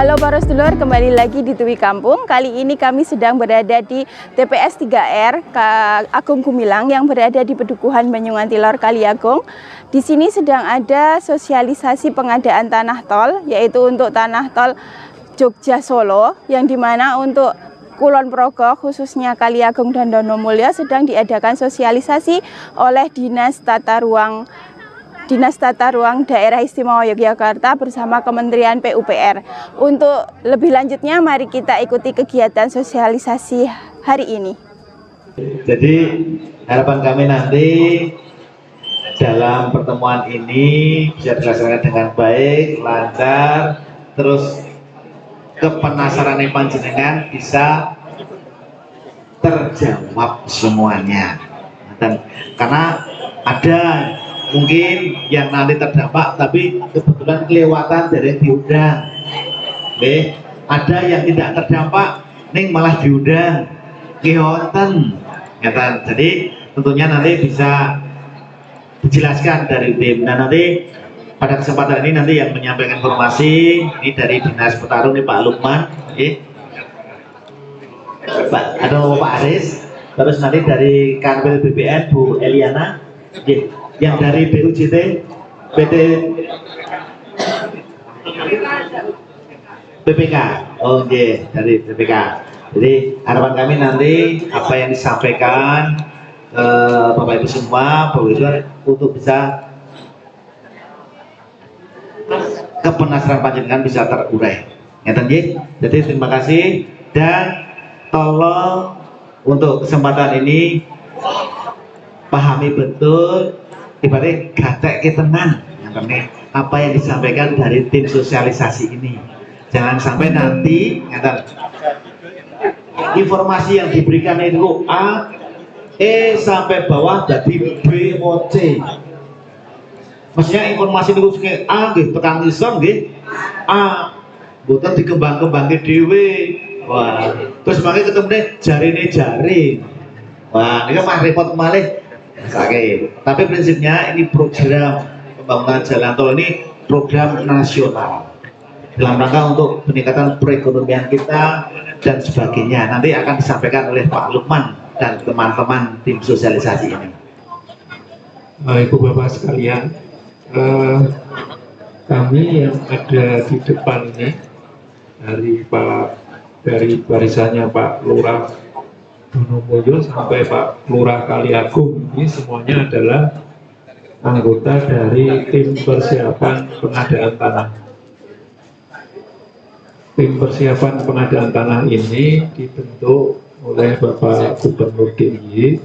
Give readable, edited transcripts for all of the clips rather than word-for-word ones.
Halo para sedulur, kembali lagi di Tui Kampung. Kali ini kami sedang berada di TPS 3R Agung Gumilang yang berada di Pedukuhan Banyuwantilor Kaliagung. Di sini sedang ada sosialisasi pengadaan tanah tol, yaitu untuk tanah tol Jogja Solo, yang dimana untuk Kulon Progo khususnya Kaliagung dan Donomulyo sedang diadakan sosialisasi oleh Dinas Tata Ruang Daerah Istimewa Yogyakarta bersama Kementerian PUPR. Untuk lebih lanjutnya, mari kita ikuti kegiatan sosialisasi hari ini. Jadi harapan kami nanti dalam pertemuan ini bisa dilaksanakan dengan baik, lancar, terus kepenasaran panjenengan bisa terjawab semuanya. Dan karena ada mungkin yang nanti terdampak tapi kebetulan kelewatan dari diundang. Oke, ada yang tidak terdampak ning malah diundang. Kihonten. Jadi tentunya nanti bisa dijelaskan dari tim. Dan nanti pada kesempatan ini nanti yang menyampaikan informasi ini dari Dinas Petarung nih Pak Lukman, atau Pak Aris. Terus nanti dari Kanwil BPN Bu Eliana, yang dari BUJT PT BPK. Oh dari BPK. Jadi harapan kami nanti apa yang disampaikan Bapak Ibu semua, Bapak Ibu untuk bisa kepenasaran panjenengan bisa terurai. Jadi terima kasih dan tolong untuk kesempatan ini pahami betul, ibaratnya gatek tenan apa yang disampaikan dari tim sosialisasi ini. Jangan sampai nanti informasi yang diberikan itu A, sampai bawah jadi B O C. Maksudnya informasi itu kayak A, tekan ison, A, bukan dikembang-kembangin dewe. Wah, terus makanya ketemu jari. Wah, ini mah repot malih. Tapi prinsipnya ini program pembangunan jalan tol ini program nasional dalam rangka untuk peningkatan perekonomian kita dan sebagainya. Nanti akan disampaikan oleh Pak Lukman dan teman-teman tim sosialisasi ini. Ibu Bapak sekalian, kami yang ada di depan ini dari barisannya Pak Lurah Donomulyo sampai Pak Lurah Kaliagung, ini semuanya adalah anggota dari tim persiapan pengadaan tanah. Tim persiapan pengadaan tanah ini dibentuk oleh Bapak Gubernur DIY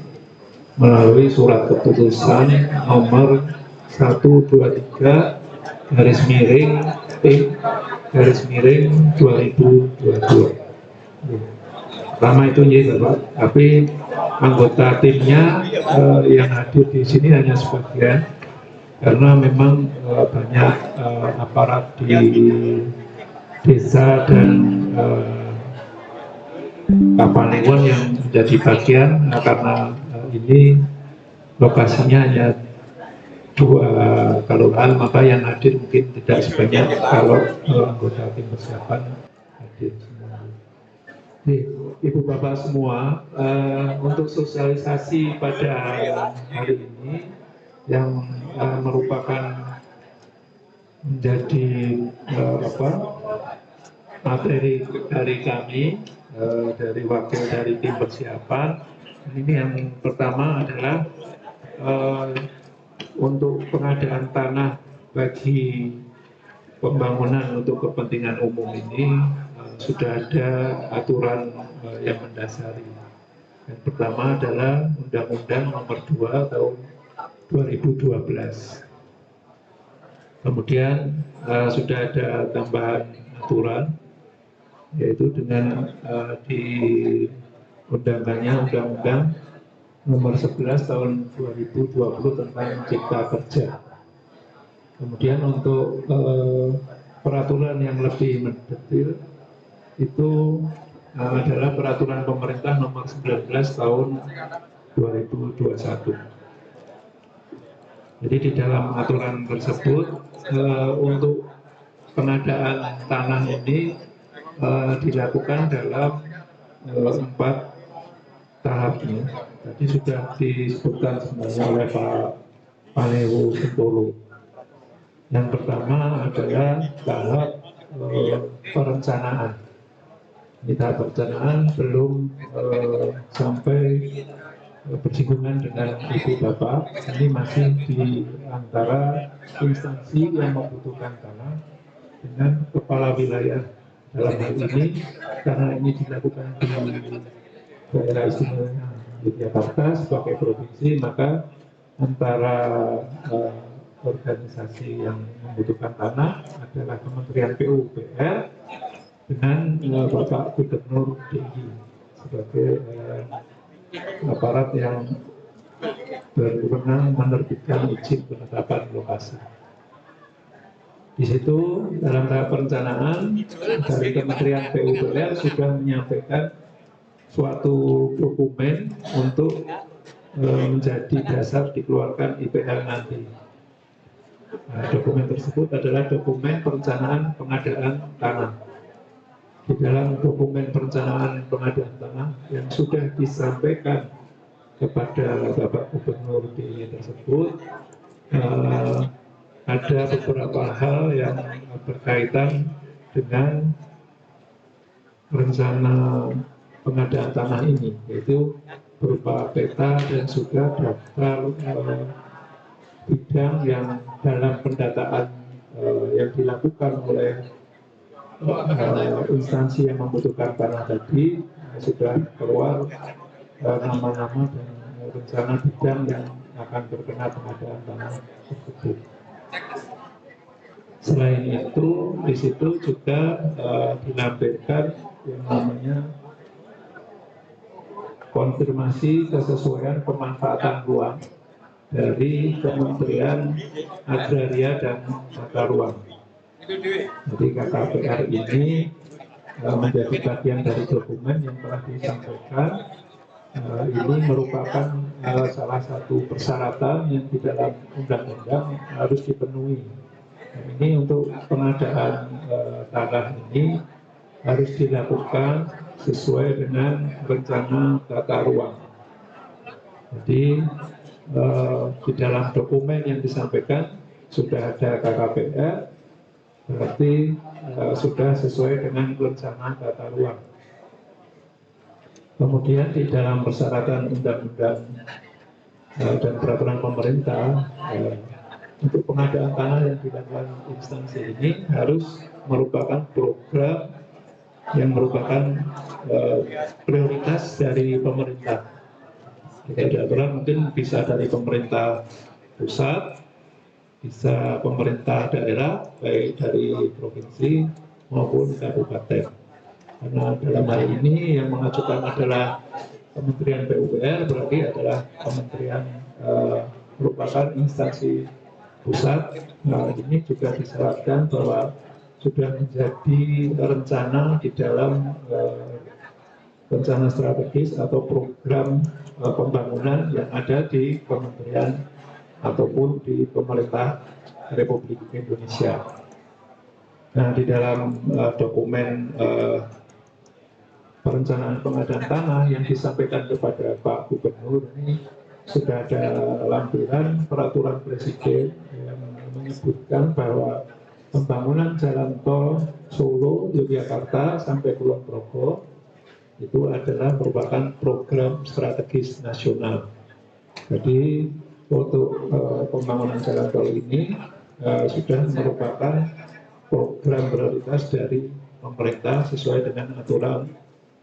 melalui surat keputusan nomor 123 garis miring tim garis miring 2022. Lama itu ya Bapak, tapi anggota timnya yang hadir di sini hanya sebagian karena memang banyak aparat di desa dan Kapanewon yang menjadi bagian karena ini lokasinya hanya 2 kelurahan, maka yang hadir mungkin tidak sebanyak kalau anggota tim persiapan hadir semua. Ibu Bapak semua, untuk sosialisasi pada hari ini yang merupakan menjadi materi dari kami, dari wakil dari tim persiapan. Ini yang pertama adalah untuk pengadaan tanah bagi pembangunan untuk kepentingan umum ini sudah ada aturan yang mendasari. Yang pertama adalah Undang-Undang Nomor 2 Tahun 2012. Kemudian sudah ada tambahan aturan, yaitu dengan diundangkannya Undang-Undang Nomor 11 Tahun 2020 tentang Cipta Kerja. Kemudian untuk peraturan yang lebih mendetail itu adalah peraturan pemerintah nomor 19 tahun 2021. Jadi di dalam aturan tersebut untuk pengadaan tanah ini dilakukan dalam 4 tahapnya. Tadi sudah disebutkan sebenarnya oleh Pak Panewo Sentolo. Yang pertama adalah tahap perencanaan. Ini tahap perencanaan belum sampai bersinggungan dengan ibu bapak. Ini masih di antara instansi yang membutuhkan tanah dengan kepala wilayah dalam hal ini, karena ini dilakukan di daerah istimewa Yogyakarta sebagai provinsi, maka antara organisasi yang membutuhkan tanah adalah Kementerian PUPR dengan Bapak Gubernur DIY sebagai aparat yang berwenang menerbitkan izin penetapan lokasi. Di situ dalam tahap perencanaan dari Kementerian PUPR sudah menyampaikan suatu dokumen untuk menjadi dasar dikeluarkan IPL nanti. Nah, dokumen tersebut adalah dokumen perencanaan pengadaan tanah. Di dalam dokumen perencanaan pengadaan tanah yang sudah disampaikan kepada Bapak Gubernur DIY tersebut, ada beberapa hal yang berkaitan dengan rencana pengadaan tanah ini, yaitu berupa peta dan juga daftar bidang yang dalam pendataan yang dilakukan oleh instansi yang membutuhkan tanah tadi sudah keluar nama-nama dan rencana bidang yang akan terkena pengadaan tanah tersebut. Selain itu, di situ juga dilampirkan yang namanya konfirmasi kesesuaian pemanfaatan ruang dari Kementerian Agraria dan Tata Ruang. Jadi KKPR ini menjadi bagian dari dokumen yang telah disampaikan. Ini merupakan salah satu persyaratan yang di dalam undang-undang harus dipenuhi. Ini untuk pengadaan tanah ini harus dilakukan sesuai dengan rencana tata ruang. Jadi di dalam dokumen yang disampaikan sudah ada KKPR, berarti sudah sesuai dengan rencana tata ruang. Kemudian di dalam persyaratan undang-undang dan peraturan pemerintah untuk pengadaan tanah yang dilakukan instansi ini harus merupakan program yang merupakan prioritas dari pemerintah. Jadi aturan mungkin bisa dari pemerintah pusat, bisa pemerintah daerah, baik dari provinsi maupun kabupaten. Karena dalam hal ini yang mengajukan adalah Kementerian PUPR, berarti adalah kementerian merupakan instansi pusat. Nah, ini juga disyaratkan bahwa sudah menjadi rencana di dalam rencana strategis atau program pembangunan yang ada di kementerian ataupun di pemerintah Republik Indonesia. Nah, di dalam dokumen perencanaan pengadaan tanah yang disampaikan kepada Pak Gubernur ini sudah ada lampiran peraturan presiden yang menyebutkan bahwa pembangunan jalan tol Solo Yogyakarta sampai Kulon Progo itu adalah merupakan program strategis nasional. Jadi untuk pembangunan jalan tol ini sudah merupakan program prioritas dari pemerintah sesuai dengan aturan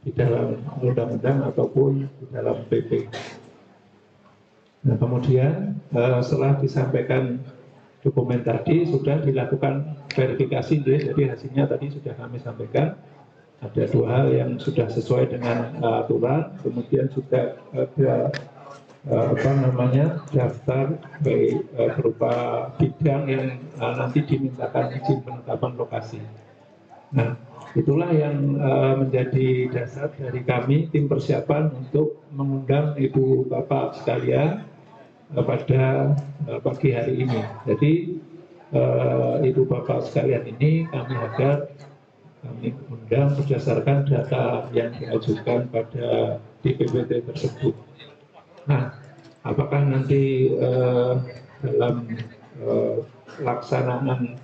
di dalam undang-undang ataupun di dalam PP. Nah, kemudian setelah disampaikan dokumen tadi sudah dilakukan verifikasi, jadi hasilnya tadi sudah kami sampaikan. Ada 2 hal yang sudah sesuai dengan aturan, kemudian juga ada daftar baik berupa bidang yang nanti dimintakan izin penetapan lokasi. Nah, itulah yang menjadi dasar dari kami tim persiapan untuk mengundang ibu bapak sekalian pada pagi hari ini. Jadi ibu bapak sekalian ini kami harap kami undang berdasarkan data yang diajukan pada DPWT tersebut. Nah, apakah nanti dalam pelaksanaan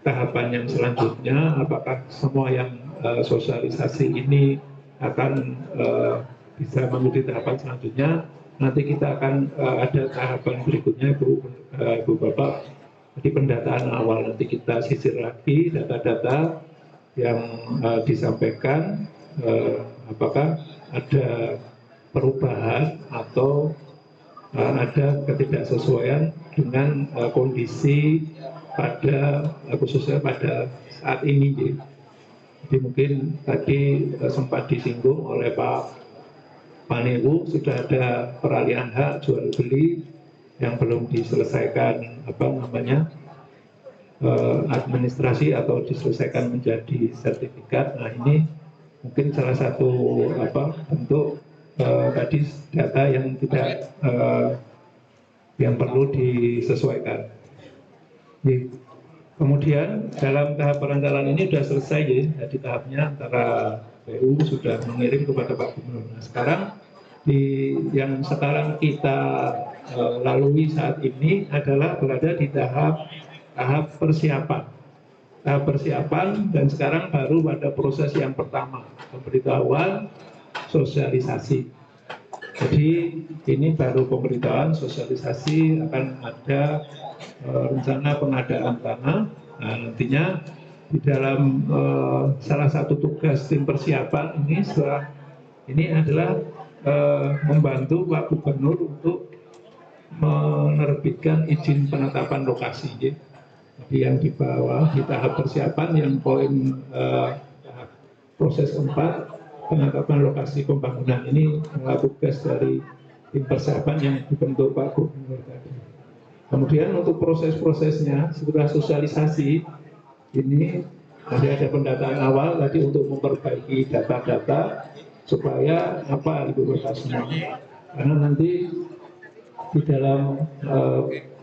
tahapan yang selanjutnya, apakah semua yang sosialisasi ini akan bisa mengikuti tahapan selanjutnya? Nanti kita akan ada tahapan berikutnya, Bu Bapak. Jadi pendataan awal nanti kita sisir lagi data-data yang disampaikan, apakah ada perubahan atau ada ketidaksesuaian dengan kondisi pada khususnya pada saat ini. Jadi mungkin tadi sempat disinggung oleh Pak Panewu, sudah ada peralihan hak jual beli yang belum diselesaikan administrasi atau diselesaikan menjadi sertifikat. Nah, ini mungkin salah satu bentuk tadi data yang tidak yang perlu disesuaikan. Kemudian dalam tahap perencanaan ini sudah selesai ya, jadi tahapnya antara PU sudah mengirim kepada Pak Gubernur. Nah, sekarang yang sekarang kita lalui saat ini adalah berada di tahap persiapan. Tahap persiapan, dan sekarang baru pada proses yang pertama, pemberitahuan sosialisasi. Jadi ini baru pemberitahuan sosialisasi, akan ada rencana pengadaan tanah. Nah, nantinya di dalam salah satu tugas tim persiapan ini adalah membantu Pak Gubernur untuk menerbitkan izin penetapan lokasi. Jadi yang di bawah di tahap persiapan, yang poin tahap proses keempat, penetapan lokasi pembangunan, ini adalah tugas dari tim persiapan yang dibentuk Pak Gubernur tadi. Kemudian untuk proses-prosesnya setelah sosialisasi ini ada pendataan awal tadi untuk memperbaiki data-data supaya Ibu Bapak semua, karena nanti di dalam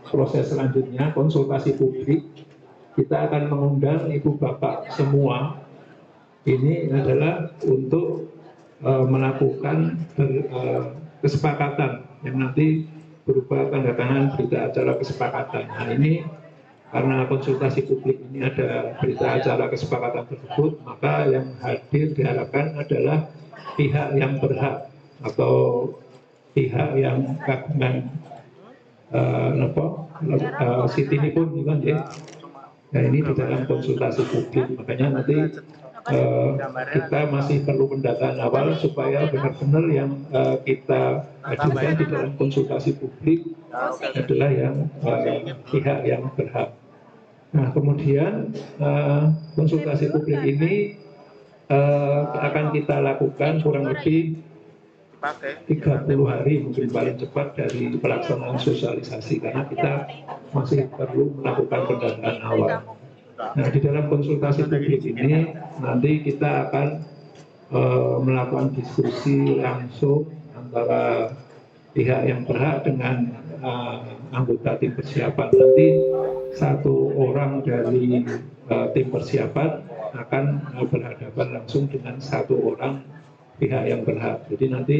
proses selanjutnya konsultasi publik kita akan mengundang Ibu Bapak semua. Ini adalah untuk melakukan kesepakatan yang nanti berupa tanda tangan berita acara kesepakatan. Nah, ini karena konsultasi publik ini ada berita acara kesepakatan tersebut, maka yang hadir diharapkan adalah pihak yang berhak atau pihak yang kagungan siti ini pun ya. Nah, ini di dalam konsultasi publik, makanya nanti kita masih perlu pendataan awal supaya benar-benar yang kita ajukan di dalam konsultasi publik adalah yang pihak yang berhak. Nah, kemudian konsultasi publik ini akan kita lakukan kurang lebih 30 hari, mungkin paling cepat dari pelaksanaan sosialisasi, karena kita masih perlu melakukan pendataan awal. Nah, di dalam konsultasi publik ini nanti kita akan melakukan diskusi langsung antara pihak yang berhak dengan anggota tim persiapan. Nanti satu orang dari tim persiapan akan berhadapan langsung dengan satu orang pihak yang berhak. Jadi nanti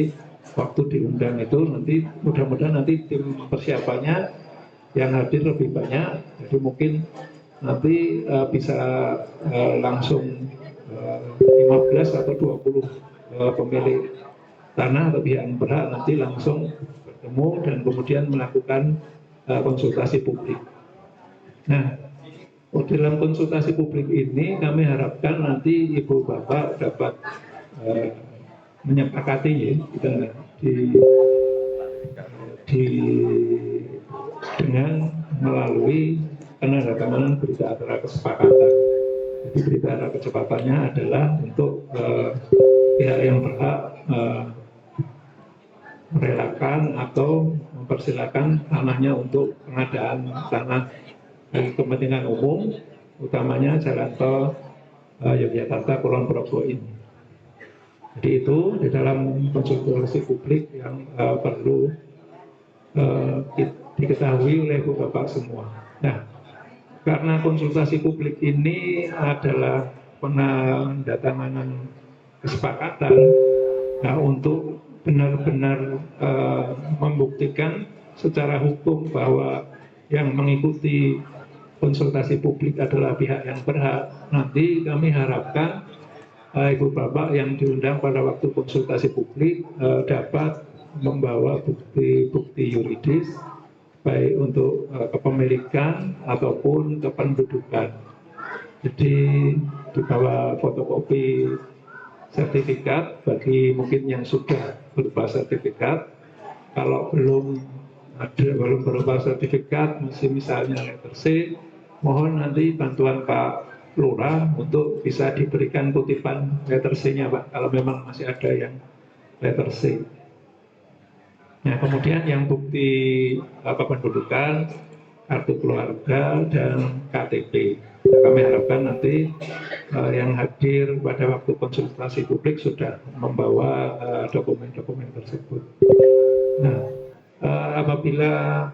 waktu diundang itu nanti mudah-mudahan nanti tim persiapannya yang hadir lebih banyak. Jadi mungkin nanti bisa langsung 15 atau 20 pemilik tanah atau pihak yang berhak nanti langsung bertemu dan kemudian melakukan konsultasi publik. Nah, dalam konsultasi publik ini kami harapkan nanti Ibu Bapak dapat menyepakati ya, kita dengan melalui penandatanganan berita acara kesepakatan. Jadi berita acara kesepakatannya adalah untuk pihak yang berhak merelakan atau mempersilakan tanahnya untuk pengadaan tanah bagi kepentingan umum, utamanya jalan tol Yogyakarta Kulon Progo ini. Jadi itu di dalam konsultasi publik yang perlu diketahui oleh Bapak semua. Nah, karena konsultasi publik ini adalah penandatanganan kesepakatan, nah untuk benar-benar membuktikan secara hukum bahwa yang mengikuti konsultasi publik adalah pihak yang berhak, nanti kami harapkan Ibu Bapak yang diundang pada waktu konsultasi publik dapat membawa bukti-bukti yuridis baik untuk kepemilikan ataupun kependudukan. Jadi dibawa fotokopi sertifikat bagi mungkin yang sudah berupa sertifikat. Kalau belum berupa sertifikat, masih misalnya letter C, mohon nanti bantuan Pak Lurah untuk bisa diberikan kutipan letter C-nya, Pak, kalau memang masih ada yang letter C. Nah, kemudian yang bukti kependudukan, kartu keluarga, dan KTP. Nah, kami harapkan nanti yang hadir pada waktu konsultasi publik sudah membawa dokumen-dokumen tersebut. Nah, apabila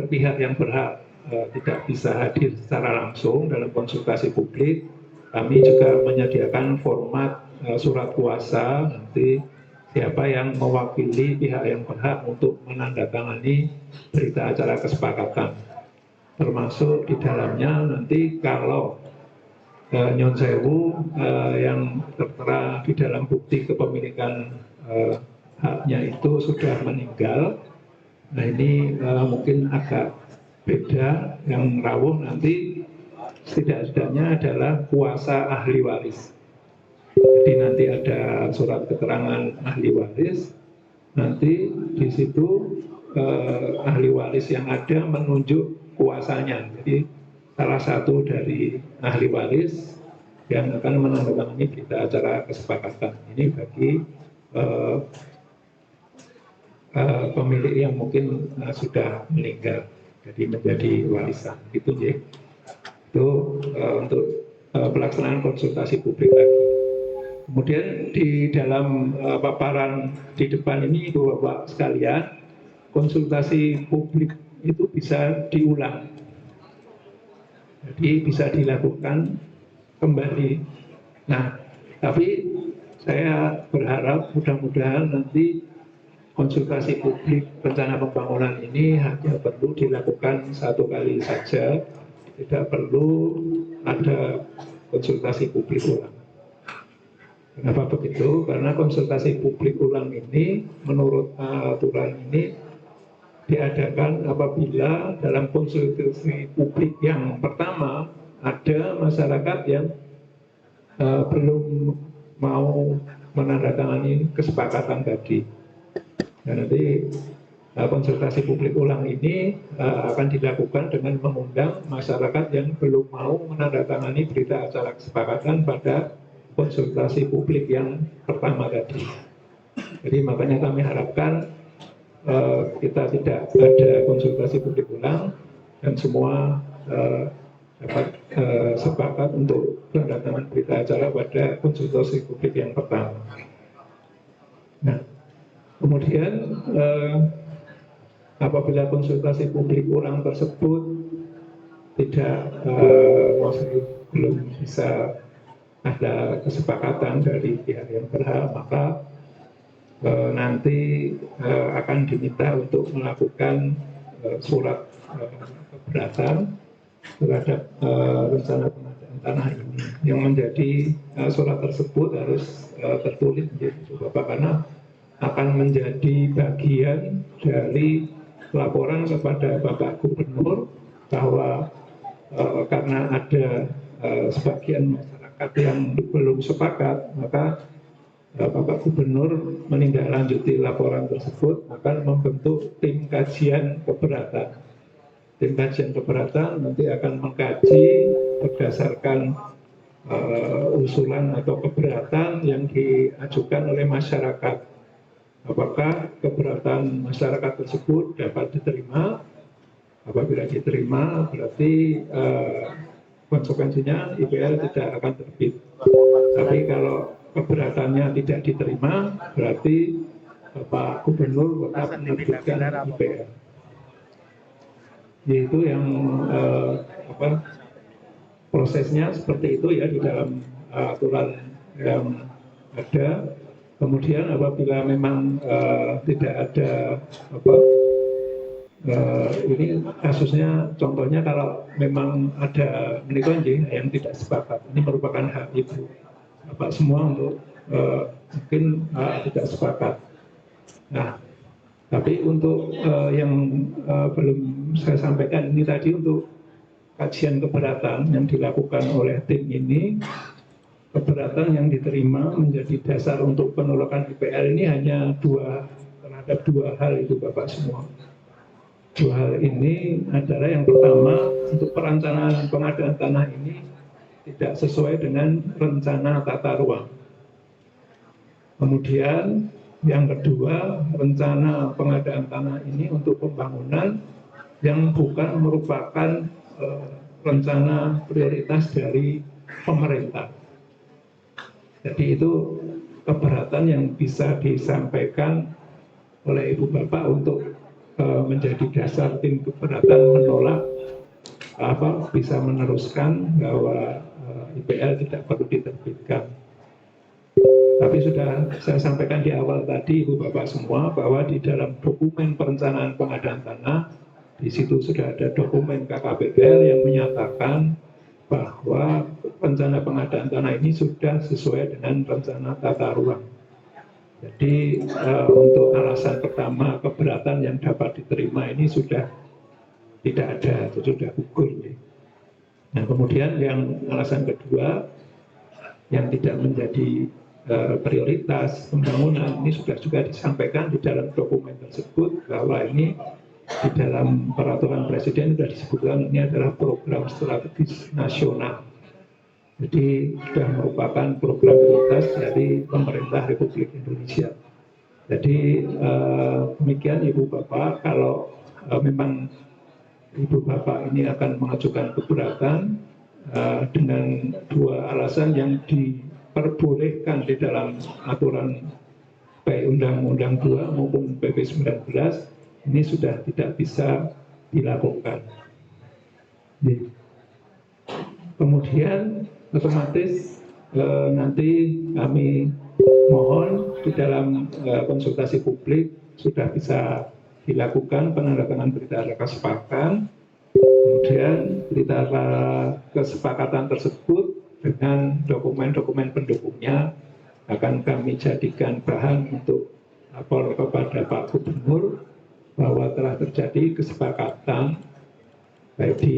pihak yang berhak tidak bisa hadir secara langsung dalam konsultasi publik, kami juga menyediakan format surat kuasa nanti siapa yang mewakili pihak yang berhak untuk menandatangani berita acara kesepakatan, termasuk di dalamnya nanti kalau Nyon Sewu yang tertera di dalam bukti kepemilikan haknya itu sudah meninggal. Nah ini mungkin agak beda, yang rawuh nanti setidaknya adalah kuasa ahli waris. Jadi nanti ada surat keterangan ahli waris, nanti di situ ahli waris yang ada menunjuk kuasanya. Jadi salah satu dari ahli waris yang akan menandatangani berita acara kesepakatan ini bagi pemilik yang mungkin sudah meninggal, jadi menjadi warisan. Itu ya. Itu untuk pelaksanaan konsultasi publik lagi. Kemudian di dalam paparan di depan ini Bapak sekalian, konsultasi publik itu bisa diulang. Jadi bisa dilakukan kembali. Nah, tapi saya berharap mudah-mudahan nanti konsultasi publik rencana pembangunan ini hanya perlu dilakukan satu kali saja, tidak perlu ada konsultasi publik ulang. Kenapa begitu? Karena konsultasi publik ulang ini menurut aturan ini diadakan apabila dalam konsultasi publik yang pertama ada masyarakat yang belum mau menandatangani kesepakatan tadi. Dan nanti konsultasi publik ulang ini akan dilakukan dengan mengundang masyarakat yang belum mau menandatangani berita acara kesepakatan pada konsultasi publik yang pertama tadi. Jadi makanya kami harapkan kita tidak ada konsultasi publik ulang dan semua dapat sepakat untuk penandatangan berita acara pada konsultasi publik yang pertama. Nah, kemudian apabila konsultasi publik ulang tersebut tidak belum bisa ada kesepakatan dari pihak yang berhak, maka nanti akan diminta untuk melakukan surat keberatan terhadap rencana pengadaan tanah ini. Yang menjadi surat tersebut harus tertulis Bapak, karena akan menjadi bagian dari laporan kepada Bapak Gubernur bahwa karena ada sebagian masyarakat yang belum sepakat, maka Bapak Gubernur menindaklanjuti laporan tersebut akan membentuk tim kajian keberatan. Tim kajian keberatan nanti akan mengkaji berdasarkan usulan atau keberatan yang diajukan oleh masyarakat. Apakah keberatan masyarakat tersebut dapat diterima? Apabila diterima, berarti konsekuensinya IPL tidak akan terbit. Tapi kalau keberatannya tidak diterima, berarti Bapak Gubernur tetap menerbitkan IPL. Yaitu yang prosesnya seperti itu ya di dalam aturan yang ada. Kemudian apabila memang tidak ada apa ini kasusnya, contohnya kalau memang ada menikah yang tidak sepakat, ini merupakan hak ibu bapak semua untuk mungkin tidak sepakat. Nah, tapi untuk yang belum saya sampaikan ini tadi, untuk kajian keberatan yang dilakukan oleh tim ini, keberatan yang diterima menjadi dasar untuk penolakan IPL ini hanya terhadap dua hal itu Bapak semua. Dua hal ini adalah yang pertama, untuk perencanaan pengadaan tanah ini tidak sesuai dengan rencana tata ruang. Kemudian yang kedua, rencana pengadaan tanah ini untuk pembangunan yang bukan merupakan rencana prioritas dari pemerintah. Jadi itu keberatan yang bisa disampaikan oleh Ibu Bapak untuk menjadi dasar tim keberatan menolak bisa meneruskan bahwa IPL tidak perlu diterbitkan. Tapi sudah saya sampaikan di awal tadi Ibu Bapak semua bahwa di dalam dokumen perencanaan pengadaan tanah, di situ sudah ada dokumen KKPR yang menyatakan bahwa rencana pengadaan tanah ini sudah sesuai dengan rencana tata ruang. Jadi untuk alasan pertama, keberatan yang dapat diterima ini sudah tidak ada, itu sudah gugur. Nah, kemudian yang alasan kedua yang tidak menjadi prioritas pembangunan ini sudah juga disampaikan di dalam dokumen tersebut, bahwa ini di dalam peraturan presiden sudah disebutkan ini adalah program strategis nasional. Jadi sudah merupakan program prioritas dari pemerintah Republik Indonesia. Jadi demikian Ibu Bapak, kalau memang Ibu Bapak ini akan mengajukan keberatan dengan dua alasan yang diperbolehkan di dalam aturan baik Undang-Undang 2 maupun PP 19, ini sudah tidak bisa dilakukan. Kemudian otomatis nanti kami mohon di dalam konsultasi publik sudah bisa dilakukan penandatanganan berita acara kesepakatan. Kemudian berita acara kesepakatan tersebut dengan dokumen-dokumen pendukungnya akan kami jadikan bahan untuk lapor kepada Pak Gubernur bahwa telah terjadi kesepakatan baik di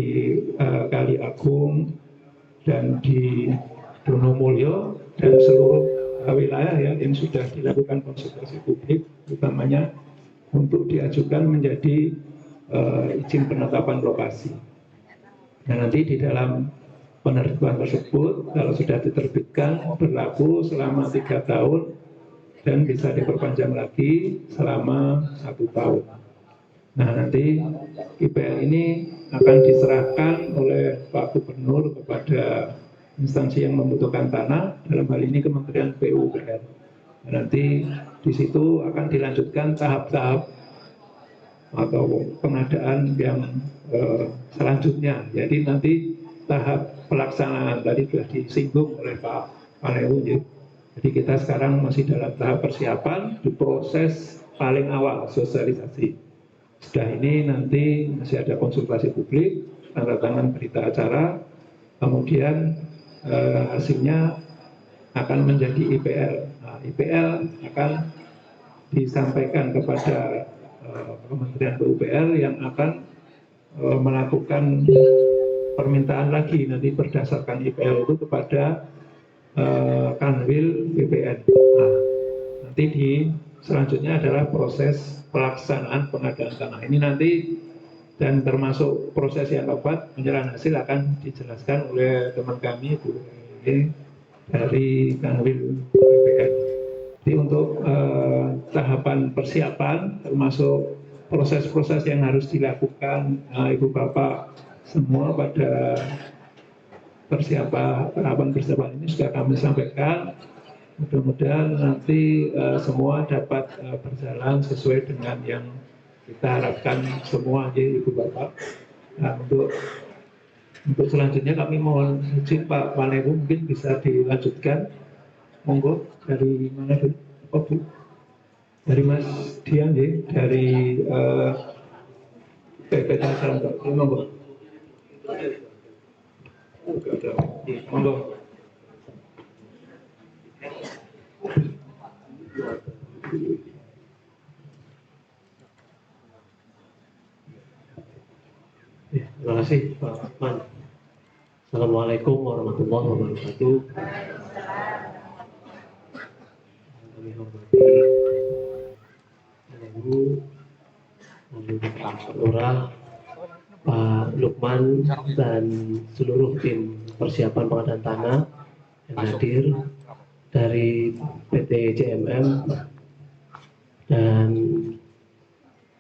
Kali Agung dan di Donomulyo dan seluruh wilayah yang sudah dilakukan konsultasi publik, utamanya untuk diajukan menjadi izin penetapan lokasi. Nah, nanti di dalam penerbitan tersebut, kalau sudah diterbitkan, berlaku selama 3 tahun dan bisa diperpanjang lagi selama 1 tahun. Nah, nanti IPL ini akan diserahkan oleh Pak Gubernur kepada instansi yang membutuhkan tanah, dalam hal ini Kementerian PUPR. Nah, nanti di situ akan dilanjutkan tahap-tahap atau pengadaan yang selanjutnya. Jadi nanti tahap pelaksanaan tadi sudah disinggung oleh Pak Panewu. Jadi kita sekarang masih dalam tahap persiapan, di proses paling awal sosialisasi. Sudah ini nanti masih ada konsultasi publik, tanda tangan berita acara, kemudian hasilnya akan menjadi IPL. Nah, IPL akan disampaikan kepada Kementerian PUPR yang akan melakukan permintaan lagi nanti berdasarkan IPL itu kepada Kanwil BPN. Nah, nanti selanjutnya adalah proses pelaksanaan pengadaan tanah ini nanti, dan termasuk proses yang keempat, penyerahan hasil akan dijelaskan oleh teman kami Bu dari Kanwil BPN. Jadi untuk tahapan persiapan termasuk proses-proses yang harus dilakukan Ibu Bapak semua pada tahapan persiapan ini sudah kami sampaikan. Mudah-mudahan nanti semua dapat berjalan sesuai dengan yang kita harapkan semua, Ibu Bapak. Nah, untuk Untuk selanjutnya kami mohon izin Pak Panebu mungkin bisa dilanjutkan. Monggo dari mana dulu? Oh, Bu. Dari Mas Dian ya, dari PP Tangsel. Monggo. Monggo. Terima kasih Pak Lukman. Assalamualaikum warahmatullahi wabarakatuh. Kami hormati Ibu, Pak Lurah, Pak Lukman, dan seluruh tim persiapan pengadaan tanah yang hadir dari PT JMM, dan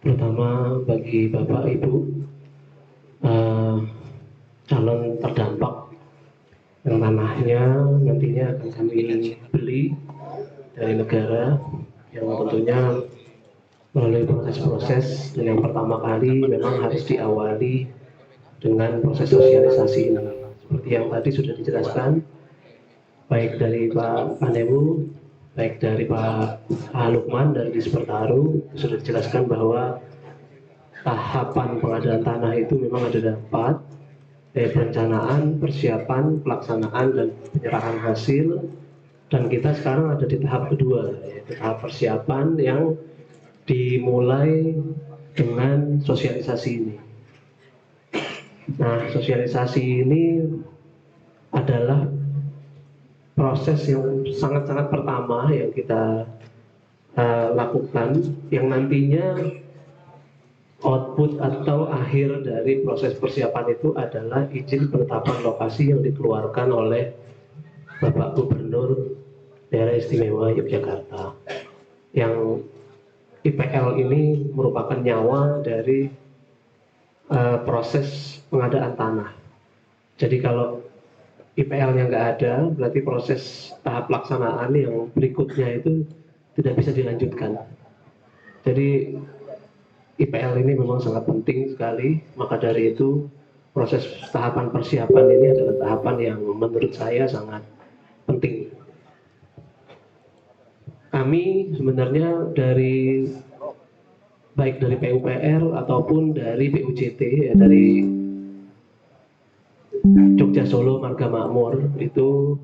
terutama bagi Bapak Ibu calon terdampak yang tanahnya nantinya akan kami beli dari negara, yang tentunya melalui proses-proses, dan yang pertama kali memang harus diawali dengan proses sosialisasi ini seperti yang tadi sudah dijelaskan baik dari Pak Panebu, baik dari Pak Lukman dari Dispertaru. Sudah dijelaskan bahwa tahapan pengadaan tanah itu memang ada 4, dari perencanaan, persiapan, pelaksanaan, dan penyerahan hasil. Dan kita sekarang ada di tahap kedua, yaitu tahap persiapan yang dimulai dengan sosialisasi ini. Nah, sosialisasi ini adalah proses yang sangat-sangat pertama yang kita lakukan, yang nantinya output atau akhir dari proses persiapan itu adalah izin penetapan lokasi yang dikeluarkan oleh Bapak Gubernur Daerah Istimewa Yogyakarta, yang IPL ini merupakan nyawa dari proses pengadaan tanah. Jadi kalau IPL-nya nggak ada, berarti proses tahap pelaksanaan yang berikutnya itu tidak bisa dilanjutkan. Jadi IPL ini memang sangat penting sekali, maka dari itu proses tahapan persiapan ini adalah tahapan yang menurut saya sangat penting. Kami sebenarnya dari baik dari PUPR ataupun dari PUJT, ya, dari Jogja Solo Marga Makmur itu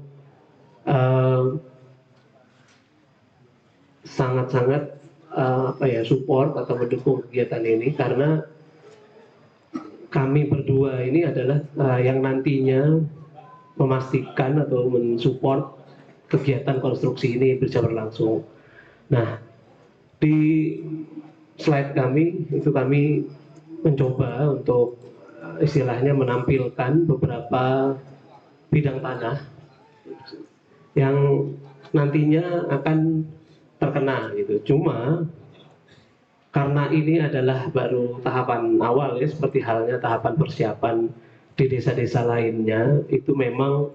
sangat-sangat support atau mendukung kegiatan ini, karena kami berdua ini adalah yang nantinya memastikan atau mensupport kegiatan konstruksi ini bisa berlangsung. Nah, di slide kami itu kami mencoba untuk istilahnya menampilkan beberapa bidang tanah yang nantinya akan terkena gitu. Cuma karena ini adalah baru tahapan awal ya, seperti halnya tahapan persiapan di desa-desa lainnya, itu memang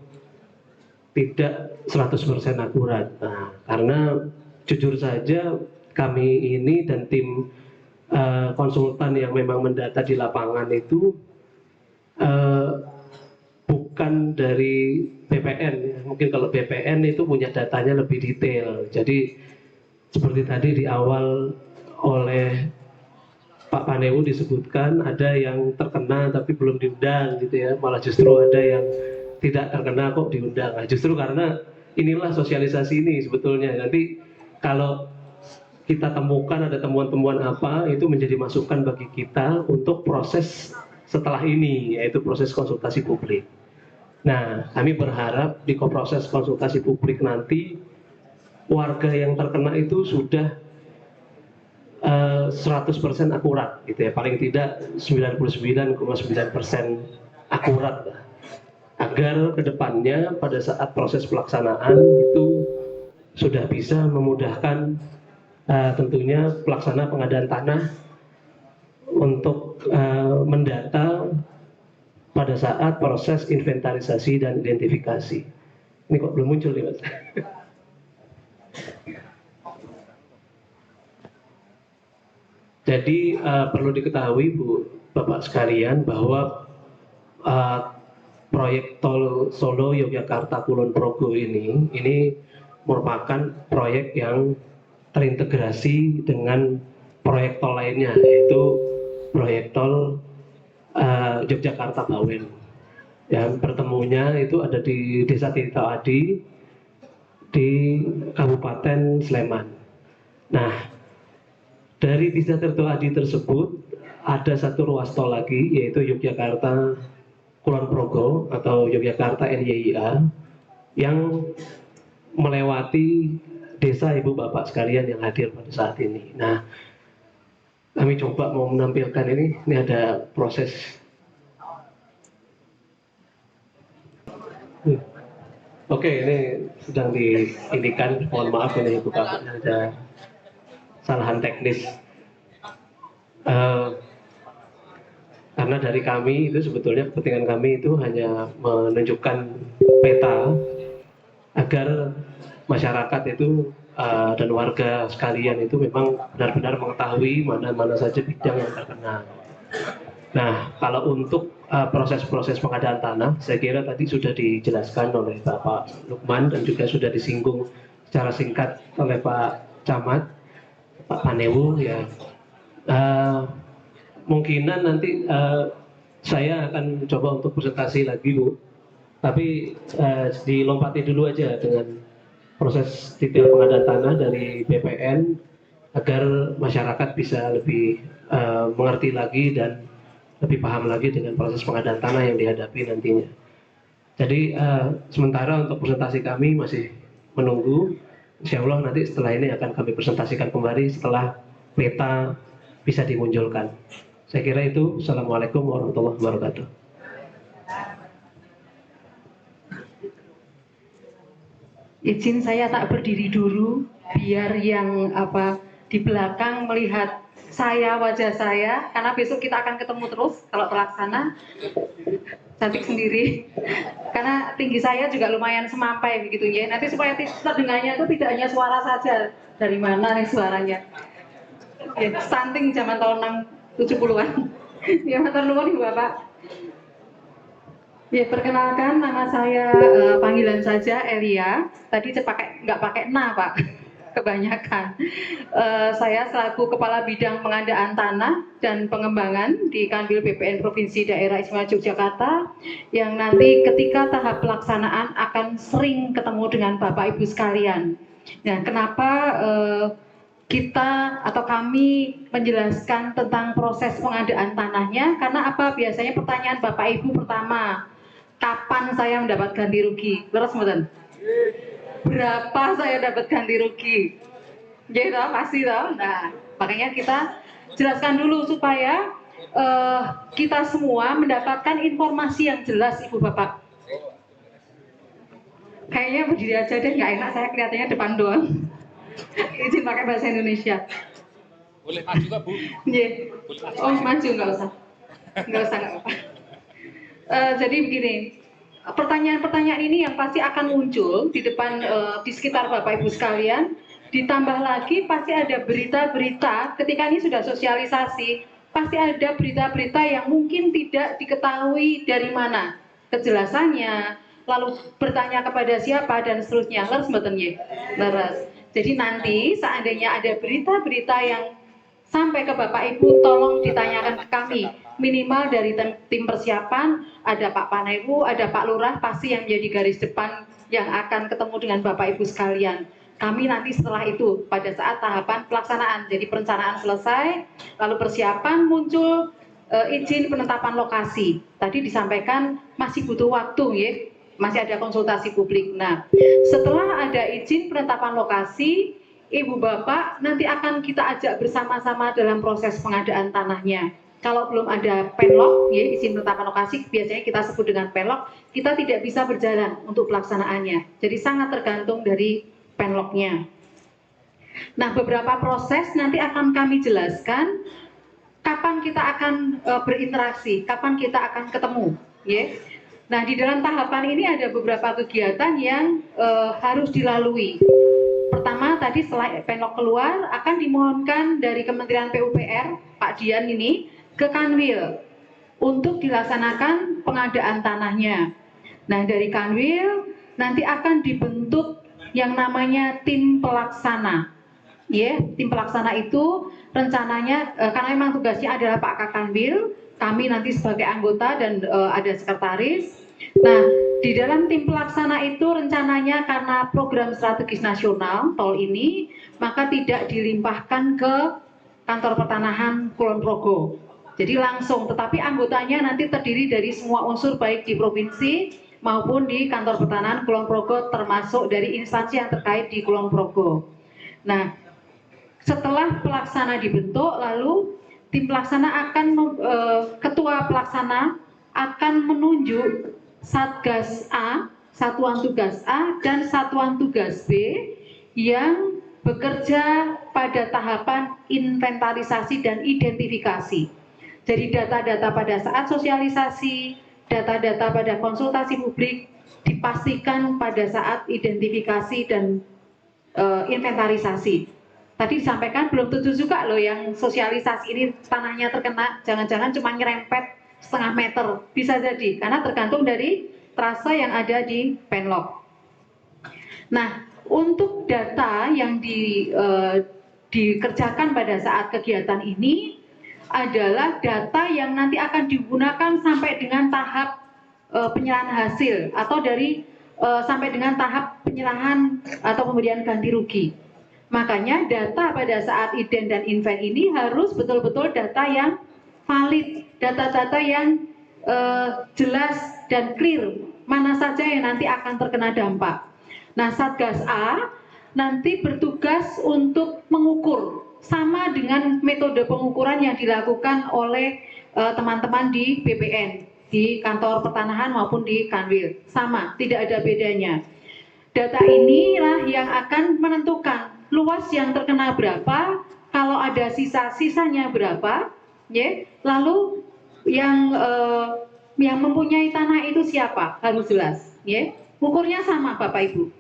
tidak 100% akurat. Nah, karena jujur saja kami ini dan tim konsultan yang memang mendata di lapangan itu bukan dari BPN. Mungkin kalau BPN itu punya datanya lebih detail. Jadi seperti tadi di awal oleh Pak Panewu disebutkan ada yang terkena tapi belum diundang gitu ya, malah justru ada yang tidak terkena kok diundang. Nah, justru karena inilah sosialisasi ini sebetulnya. Nanti kalau kita temukan ada temuan-temuan apa, itu menjadi masukan bagi kita untuk proses setelah ini, yaitu proses konsultasi publik. Nah, kami berharap di proses konsultasi publik nanti warga yang terkena itu sudah 100% akurat gitu ya, paling tidak 99,9% akurat lah. Agar kedepannya pada saat proses pelaksanaan itu sudah bisa memudahkan tentunya pelaksana pengadaan tanah untuk mendata pada saat proses inventarisasi dan identifikasi. Ini kok belum muncul nih Mas? Jadi perlu diketahui Bu, Bapak sekalian, bahwa proyek tol Solo Yogyakarta Kulon Progo ini merupakan proyek yang terintegrasi dengan proyek tol lainnya, yaitu proyek tol Yogyakarta Bawen. Yang bertemunya itu ada di Desa Tirta Adi di Kabupaten Sleman. Nah, dari Desa Tirta Adi tersebut ada satu ruas tol lagi, yaitu Yogyakarta Kulon Progo atau Yogyakarta NYIA, yang melewati desa ibu bapak sekalian yang hadir pada saat ini. Nah, kami coba mau menampilkan ini ada proses. Oke, ini sedang diindikan, mohon maaf ini ibu bapak, ada kesalahan teknis. Karena dari kami itu sebetulnya kepentingan kami itu hanya menunjukkan peta agar masyarakat itu dan warga sekalian itu memang benar-benar mengetahui mana saja bidang yang terkena. Nah, kalau untuk proses-proses pengadaan tanah, saya kira tadi sudah dijelaskan oleh Bapak Lukman dan juga sudah disinggung secara singkat oleh Pak Camat, Pak Panewu ya. Mungkinan nanti saya akan coba untuk presentasi lagi Bu, tapi dilompati dulu aja dengan proses detail pengadaan tanah dari BPN agar masyarakat bisa lebih mengerti lagi dan lebih paham lagi dengan proses pengadaan tanah yang dihadapi nantinya. Jadi sementara untuk presentasi kami masih menunggu, insya Allah nanti setelah ini akan kami presentasikan kembali setelah peta bisa dimunculkan. Saya kira itu. Assalamualaikum warahmatullahi wabarakatuh. Izin saya tak berdiri dulu, biar yang di belakang melihat saya, wajah saya, karena besok kita akan ketemu terus kalau terlaksana. Cantik sendiri, karena tinggi saya juga lumayan semampai begitu ya. Nanti supaya terdengarnya itu tidak hanya suara saja, dari mana nih suaranya. Ya, stunting zaman tahun 70-an. Ya, matur nuwun Ibu Bapak. Ya, perkenalkan nama saya panggilan saja Elia. Tadi nggak pakai na Pak, kebanyakan. Saya selaku Kepala Bidang Pengadaan Tanah dan Pengembangan di Kanwil BPN Provinsi Daerah Istimewa Yogyakarta, yang nanti ketika tahap pelaksanaan akan sering ketemu dengan Bapak Ibu sekalian. Nah, kenapa kita atau kami menjelaskan tentang proses pengadaan tanahnya? Karena apa? Biasanya pertanyaan Bapak Ibu pertama, kapan saya mendapat ganti rugi? Terus mboten? Berapa saya dapat ganti rugi? Jadi pasti tahu. Nah, makanya kita jelaskan dulu supaya kita semua mendapatkan informasi yang jelas, Ibu Bapak. Kayaknya berdiri aja deh, nggak enak saya kelihatannya depan doang. Izin pakai bahasa Indonesia. Boleh maju nggak Bu? Yeah. Oh maju, nggak usah nggak apa-apa. Jadi begini, pertanyaan-pertanyaan ini yang pasti akan muncul di depan di sekitar Bapak Ibu sekalian. Ditambah lagi pasti ada berita-berita, ketika ini sudah sosialisasi, pasti ada berita-berita yang mungkin tidak diketahui dari mana kejelasannya, lalu bertanya kepada siapa dan seterusnya. Leres mboten nggih? Leres. Jadi nanti seandainya ada berita-berita yang sampai ke Bapak Ibu, tolong ditanyakan ke kami. Minimal dari tim persiapan, ada Pak Panewu, ada Pak Lurah, pasti yang menjadi garis depan yang akan ketemu dengan Bapak Ibu sekalian. Kami nanti setelah itu, pada saat tahapan pelaksanaan, jadi perencanaan selesai, lalu persiapan, muncul izin penetapan lokasi. Tadi disampaikan masih butuh waktu ya, masih ada konsultasi publik. Nah, setelah ada izin penetapan lokasi, Ibu Bapak nanti akan kita ajak bersama-sama dalam proses pengadaan tanahnya. Kalau belum ada penlok, ya, izin penetapan lokasi, biasanya kita sebut dengan penlok, kita tidak bisa berjalan untuk pelaksanaannya. Jadi sangat tergantung dari penloknya. Nah, beberapa proses nanti akan kami jelaskan kapan kita akan berinteraksi, kapan kita akan ketemu, ya. Nah, di dalam tahapan ini ada beberapa kegiatan yang harus dilalui. Pertama, tadi setelah penlok keluar, akan dimohonkan dari Kementerian PUPR, Pak Dian ini, ke Kanwil untuk dilaksanakan pengadaan tanahnya. Nah, dari Kanwil nanti akan dibentuk yang namanya tim pelaksana. Ya, tim pelaksana itu rencananya karena memang tugasnya adalah Pak Kakanwil, kami nanti sebagai anggota dan ada sekretaris. Nah, di dalam tim pelaksana itu rencananya karena program strategis nasional tol ini, maka tidak dilimpahkan ke kantor pertanahan Kulon Progo. Jadi langsung, tetapi anggotanya nanti terdiri dari semua unsur baik di provinsi maupun di kantor pertanahan Kulon Progo, termasuk dari instansi yang terkait di Kulon Progo. Nah, setelah pelaksana dibentuk, lalu tim pelaksana akan ketua pelaksana akan menunjuk Satgas A, Satuan Tugas A, dan Satuan Tugas B yang bekerja pada tahapan inventarisasi dan identifikasi. Jadi data-data pada saat sosialisasi, data-data pada konsultasi publik dipastikan pada saat identifikasi dan inventarisasi. Tadi disampaikan belum tentu juga loh yang sosialisasi ini tanahnya terkena, jangan-jangan cuma nyerempet setengah meter, bisa jadi karena tergantung dari trase yang ada di penlok. Nah, untuk data yang dikerjakan pada saat kegiatan ini adalah data yang nanti akan digunakan sampai dengan tahap penyerahan hasil atau dari sampai dengan tahap penyerahan atau pemberian ganti rugi. Makanya data pada saat ident dan invent ini harus betul-betul data yang valid, data-data yang jelas dan clear, mana saja yang nanti akan terkena dampak. Nah, Satgas A nanti bertugas untuk mengukur, sama dengan metode pengukuran yang dilakukan oleh teman-teman di BPN, di kantor pertanahan maupun di Kanwil. Sama, tidak ada bedanya. Data inilah yang akan menentukan luas yang terkena berapa, kalau ada sisa-sisanya berapa, ya. Lalu yang mempunyai tanah itu siapa, harus jelas, ya. Ukurnya sama, Bapak Ibu.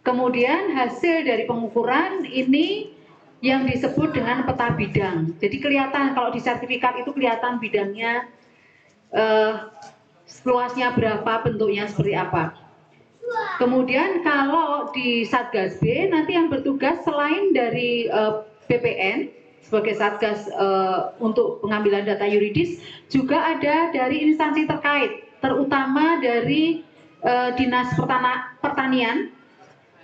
Kemudian hasil dari pengukuran ini yang disebut dengan peta bidang. Jadi kelihatan kalau di sertifikat itu kelihatan bidangnya luasnya berapa, bentuknya seperti apa. Kemudian kalau di Satgas B nanti yang bertugas selain dari BPN sebagai Satgas untuk pengambilan data yuridis, juga ada dari instansi terkait, terutama dari Dinas Pertanian,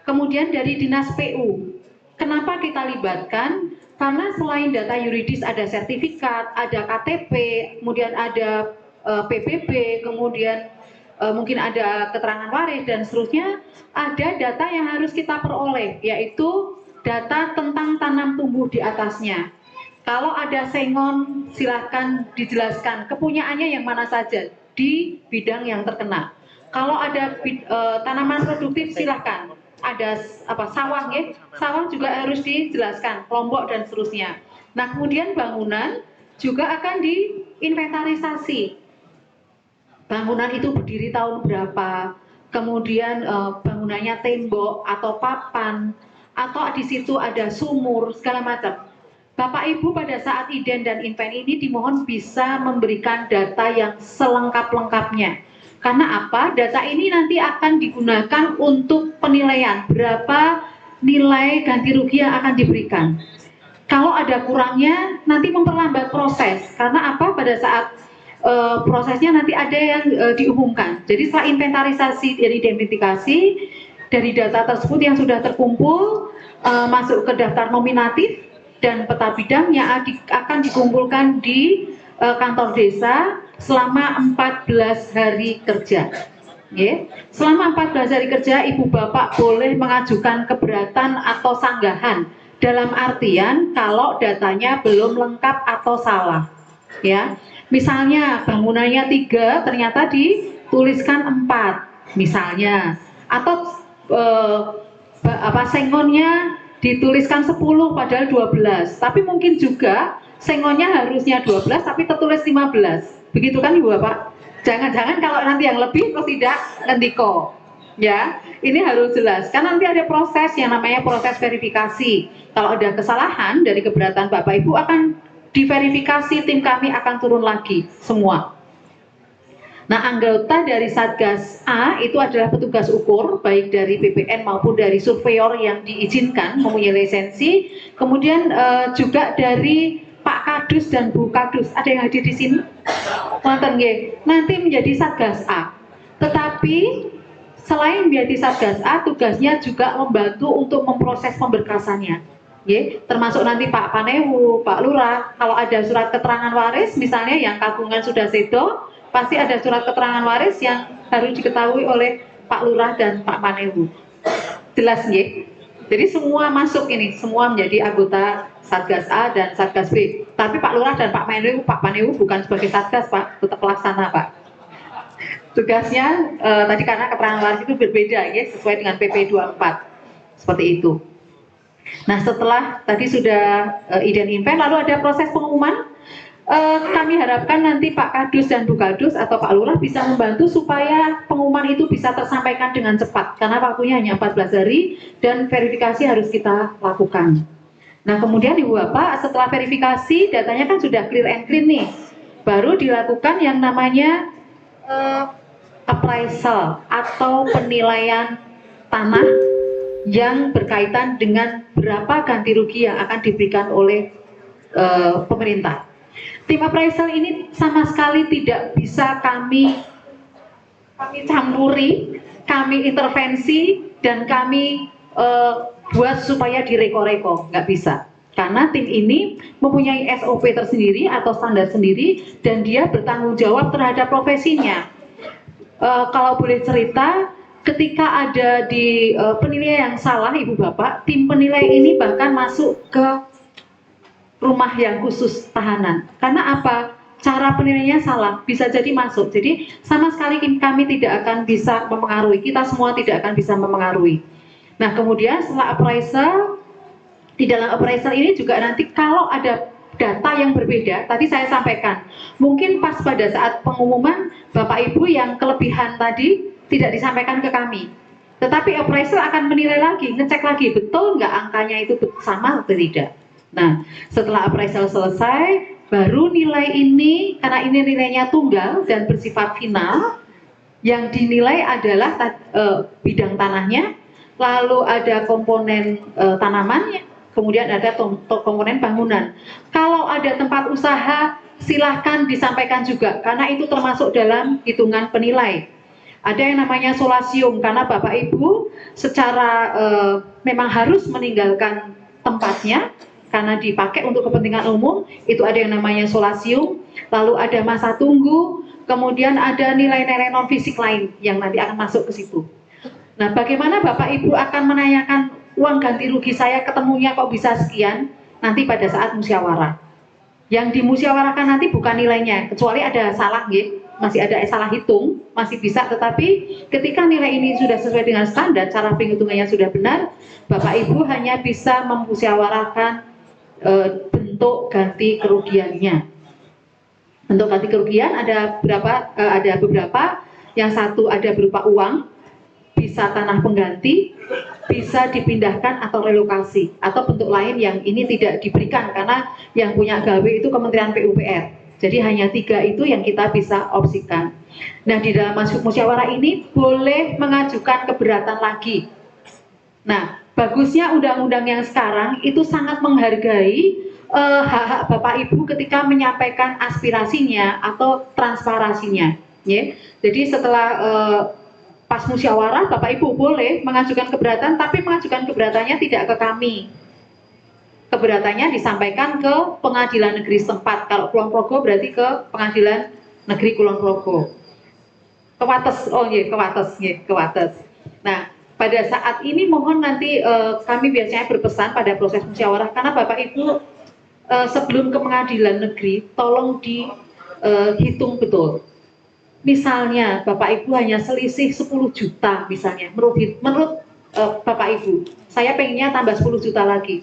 kemudian dari Dinas PU. Kenapa kita libatkan? Karena selain data yuridis ada sertifikat, ada KTP, kemudian ada PBB, kemudian mungkin ada keterangan waris dan seterusnya, ada data yang harus kita peroleh, yaitu data tentang tanam tumbuh di atasnya. Kalau ada sengon, silahkan dijelaskan kepunyaannya yang mana saja di bidang yang terkena. Kalau ada tanaman produktif, silahkan. Ada sawah, ya, sawah juga harus dijelaskan, kelompok dan seterusnya. Nah, kemudian bangunan juga akan diinventarisasi. Bangunan itu berdiri tahun berapa, kemudian bangunannya tembok atau papan, atau di situ ada sumur, segala macam. Bapak Ibu pada saat ident dan invent ini dimohon bisa memberikan data yang selengkap-lengkapnya. Karena apa? Data ini nanti akan digunakan untuk penilaian berapa nilai ganti rugi yang akan diberikan. Kalau ada kurangnya nanti memperlambat proses. Karena apa? Pada saat prosesnya nanti ada yang diumumkan. Jadi setelah inventarisasi dan identifikasi dari data tersebut yang sudah terkumpul masuk ke daftar nominatif dan peta bidang yang akan dikumpulkan di kantor desa selama 14 hari kerja. Yeah. Selama 14 hari kerja Ibu Bapak boleh mengajukan keberatan atau sanggahan, dalam artian kalau datanya belum lengkap atau salah. Ya. Misalnya bangunannya 3 ternyata dituliskan 4 misalnya, atau sengonnya dituliskan 10 padahal 12, tapi mungkin juga sengonnya harusnya 12 tapi tertulis 15. Begitu kan Ibu Bapak? Jangan-jangan kalau nanti yang lebih terus tidak ngendiko. Ya, ini harus jelas. Kan nanti ada proses yang namanya proses verifikasi. Kalau ada kesalahan dari keberatan Bapak Ibu akan diverifikasi, tim kami akan turun lagi semua. Nah, anggota dari Satgas A itu adalah petugas ukur, baik dari BPN maupun dari surveyor yang diizinkan mempunyai lisensi. Kemudian juga dari Pak Kadus dan Bu Kadus. Ada yang hadir di sini? Wonten nggih. Nanti menjadi Satgas A. Tetapi selain menjadi Satgas A, tugasnya juga membantu untuk memproses pemberkasannya. Termasuk nanti Pak Panewu, Pak Lurah, kalau ada surat keterangan waris, misalnya yang kagungan sudah sedo, pasti ada surat keterangan waris yang harus diketahui oleh Pak Lurah dan Pak Panewu. Jelas nggih? Jadi semua masuk ini, semua menjadi anggota Satgas A dan Satgas B. Tapi Pak Lurah dan Pak Panewu bukan sebagai Satgas, Pak, tetap pelaksana, Pak. Tugasnya tadi karena keterangan waris itu berbeda, ya, sesuai dengan PP 24. Seperti itu. Nah, setelah tadi sudah ident inven, lalu ada proses pengumuman. Kami harapkan nanti Pak Kadus dan Bu Kadus atau Pak Lurah bisa membantu supaya pengumuman itu bisa tersampaikan dengan cepat, karena waktunya hanya 14 hari dan verifikasi harus kita lakukan. Nah, kemudian Ibu Bapak, setelah verifikasi datanya kan sudah clear and clean nih, baru dilakukan yang namanya appraisal atau penilaian tanah yang berkaitan dengan berapa ganti rugi yang akan diberikan oleh pemerintah. Tim appraisal ini sama sekali tidak bisa kami campuri, kami intervensi, dan kami buat supaya direko-reko, nggak bisa. Karena tim ini mempunyai SOP tersendiri atau standar sendiri, dan dia bertanggung jawab terhadap profesinya. Kalau boleh cerita, ketika ada di penilaian yang salah, Ibu Bapak, tim penilai ini bahkan masuk ke rumah yang khusus tahanan. Karena apa? Cara penilaiannya salah, bisa jadi masuk. Jadi sama sekali kami tidak akan bisa memengaruhi, kita semua tidak akan bisa memengaruhi. Nah, kemudian setelah appraisal, di dalam appraisal ini juga nanti kalau ada data yang berbeda, tadi saya sampaikan, mungkin pas pada saat pengumuman Bapak Ibu yang kelebihan tadi tidak disampaikan ke kami. Tetapi appraisal akan menilai lagi, ngecek lagi, betul nggak angkanya itu sama atau tidak. Nah, setelah appraisal selesai, baru nilai ini, karena ini nilainya tunggal dan bersifat final, yang dinilai adalah bidang tanahnya, lalu ada komponen tanamannya, kemudian ada komponen bangunan. Kalau ada tempat usaha, silahkan disampaikan juga, karena itu termasuk dalam hitungan penilai. Ada yang namanya solasium, karena Bapak Ibu secara memang harus meninggalkan tempatnya, karena dipakai untuk kepentingan umum, itu ada yang namanya solasium, lalu ada masa tunggu, kemudian ada nilai-nilai non-fisik lain yang nanti akan masuk ke situ. Nah, bagaimana Bapak Ibu akan menanyakan uang ganti rugi saya ketemunya kok bisa sekian, nanti pada saat musyawarah. Yang dimusyawarahkan nanti bukan nilainya, kecuali ada salah, masih ada salah hitung, masih bisa, tetapi ketika nilai ini sudah sesuai dengan standar, cara penghitungannya sudah benar, Bapak Ibu hanya bisa memusyawarahkan bentuk ganti kerugiannya. Bentuk ganti kerugian ada beberapa. Yang satu ada berupa uang, bisa tanah pengganti, bisa dipindahkan atau relokasi, atau bentuk lain yang ini tidak diberikan karena yang punya gawe itu Kementerian PUPR. Jadi hanya 3 itu yang kita bisa opsikan. Nah, di dalam musyawarah ini boleh mengajukan keberatan lagi. Nah, bagusnya undang-undang yang sekarang itu sangat menghargai hak-hak Bapak Ibu ketika menyampaikan aspirasinya atau transparasinya. Jadi setelah pas musyawarah, Bapak Ibu boleh mengajukan keberatan, tapi mengajukan keberatannya tidak ke kami. Keberatannya disampaikan ke pengadilan negeri setempat. Kalau Kulon Progo berarti ke pengadilan negeri Kulon Progo. Kewates, Kewates. Nah, pada saat ini mohon nanti kami biasanya berpesan pada proses musyawarah, karena Bapak Ibu sebelum ke pengadilan negeri tolong dihitung betul. Misalnya Bapak Ibu hanya selisih 10 juta misalnya, menurut Bapak Ibu, saya pengennya tambah 10 juta lagi.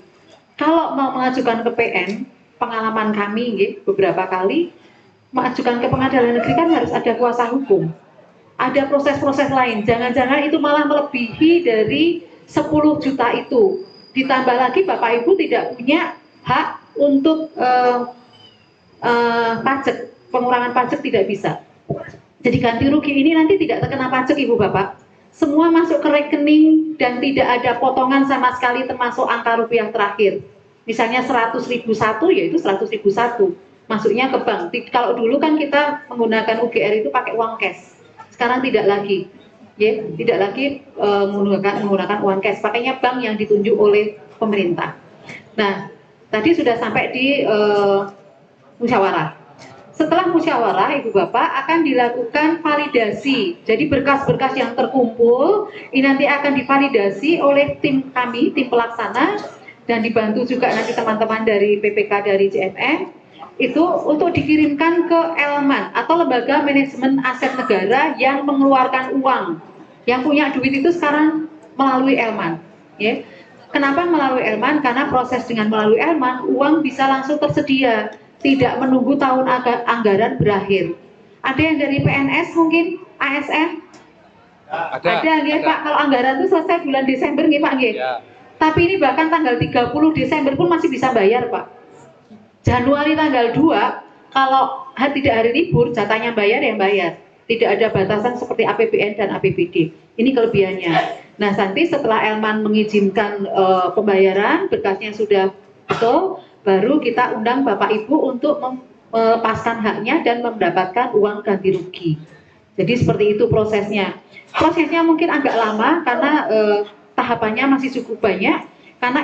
Kalau mau mengajukan ke PN, pengalaman kami beberapa kali mengajukan ke pengadilan negeri kan harus ada kuasa hukum. Ada proses-proses lain, jangan-jangan itu malah melebihi dari 10 juta itu. Ditambah lagi Bapak Ibu tidak punya hak untuk pajak, pengurangan pajak tidak bisa. Jadi ganti rugi ini nanti tidak terkena pajak Ibu Bapak. Semua masuk ke rekening dan tidak ada potongan sama sekali termasuk angka rupiah terakhir. Misalnya 100.000 satu, yaitu 100.000 satu. Masuknya ke bank. Kalau dulu kan kita menggunakan UGR itu pakai uang cash. Sekarang tidak lagi. Ya, tidak lagi menggunakan uang cash. Pakainya bank yang ditunjuk oleh pemerintah. Nah, tadi sudah sampai di musyawarah. Setelah musyawarah, Ibu Bapak, akan dilakukan validasi. Jadi berkas-berkas yang terkumpul ini nanti akan divalidasi oleh tim kami, tim pelaksana, dan dibantu juga nanti teman-teman dari PPK dari JMM itu untuk dikirimkan ke Elman atau Lembaga Manajemen Aset Negara yang mengeluarkan uang. Yang punya duit itu sekarang melalui Elman. Ya. Kenapa melalui Elman? Karena proses dengan melalui Elman, uang bisa langsung tersedia. Tidak menunggu tahun anggaran berakhir. Ada yang dari PNS mungkin, ASN? Ada nggih Pak, kalau anggaran itu selesai bulan Desember nggih Pak nggih. Ya. Tapi ini bahkan tanggal 30 Desember pun masih bisa bayar Pak. Januari tanggal 2, kalau tidak hari libur, jatahnya bayar yang bayar. Tidak ada batasan seperti APBN dan APBD. Ini kelebihannya. Nah nanti setelah Elman mengizinkan pembayaran, berkasnya sudah betul, baru kita undang Bapak Ibu untuk melepaskan haknya dan mendapatkan uang ganti rugi. Jadi seperti itu prosesnya. Prosesnya mungkin agak lama karena tahapannya masih cukup banyak. Karena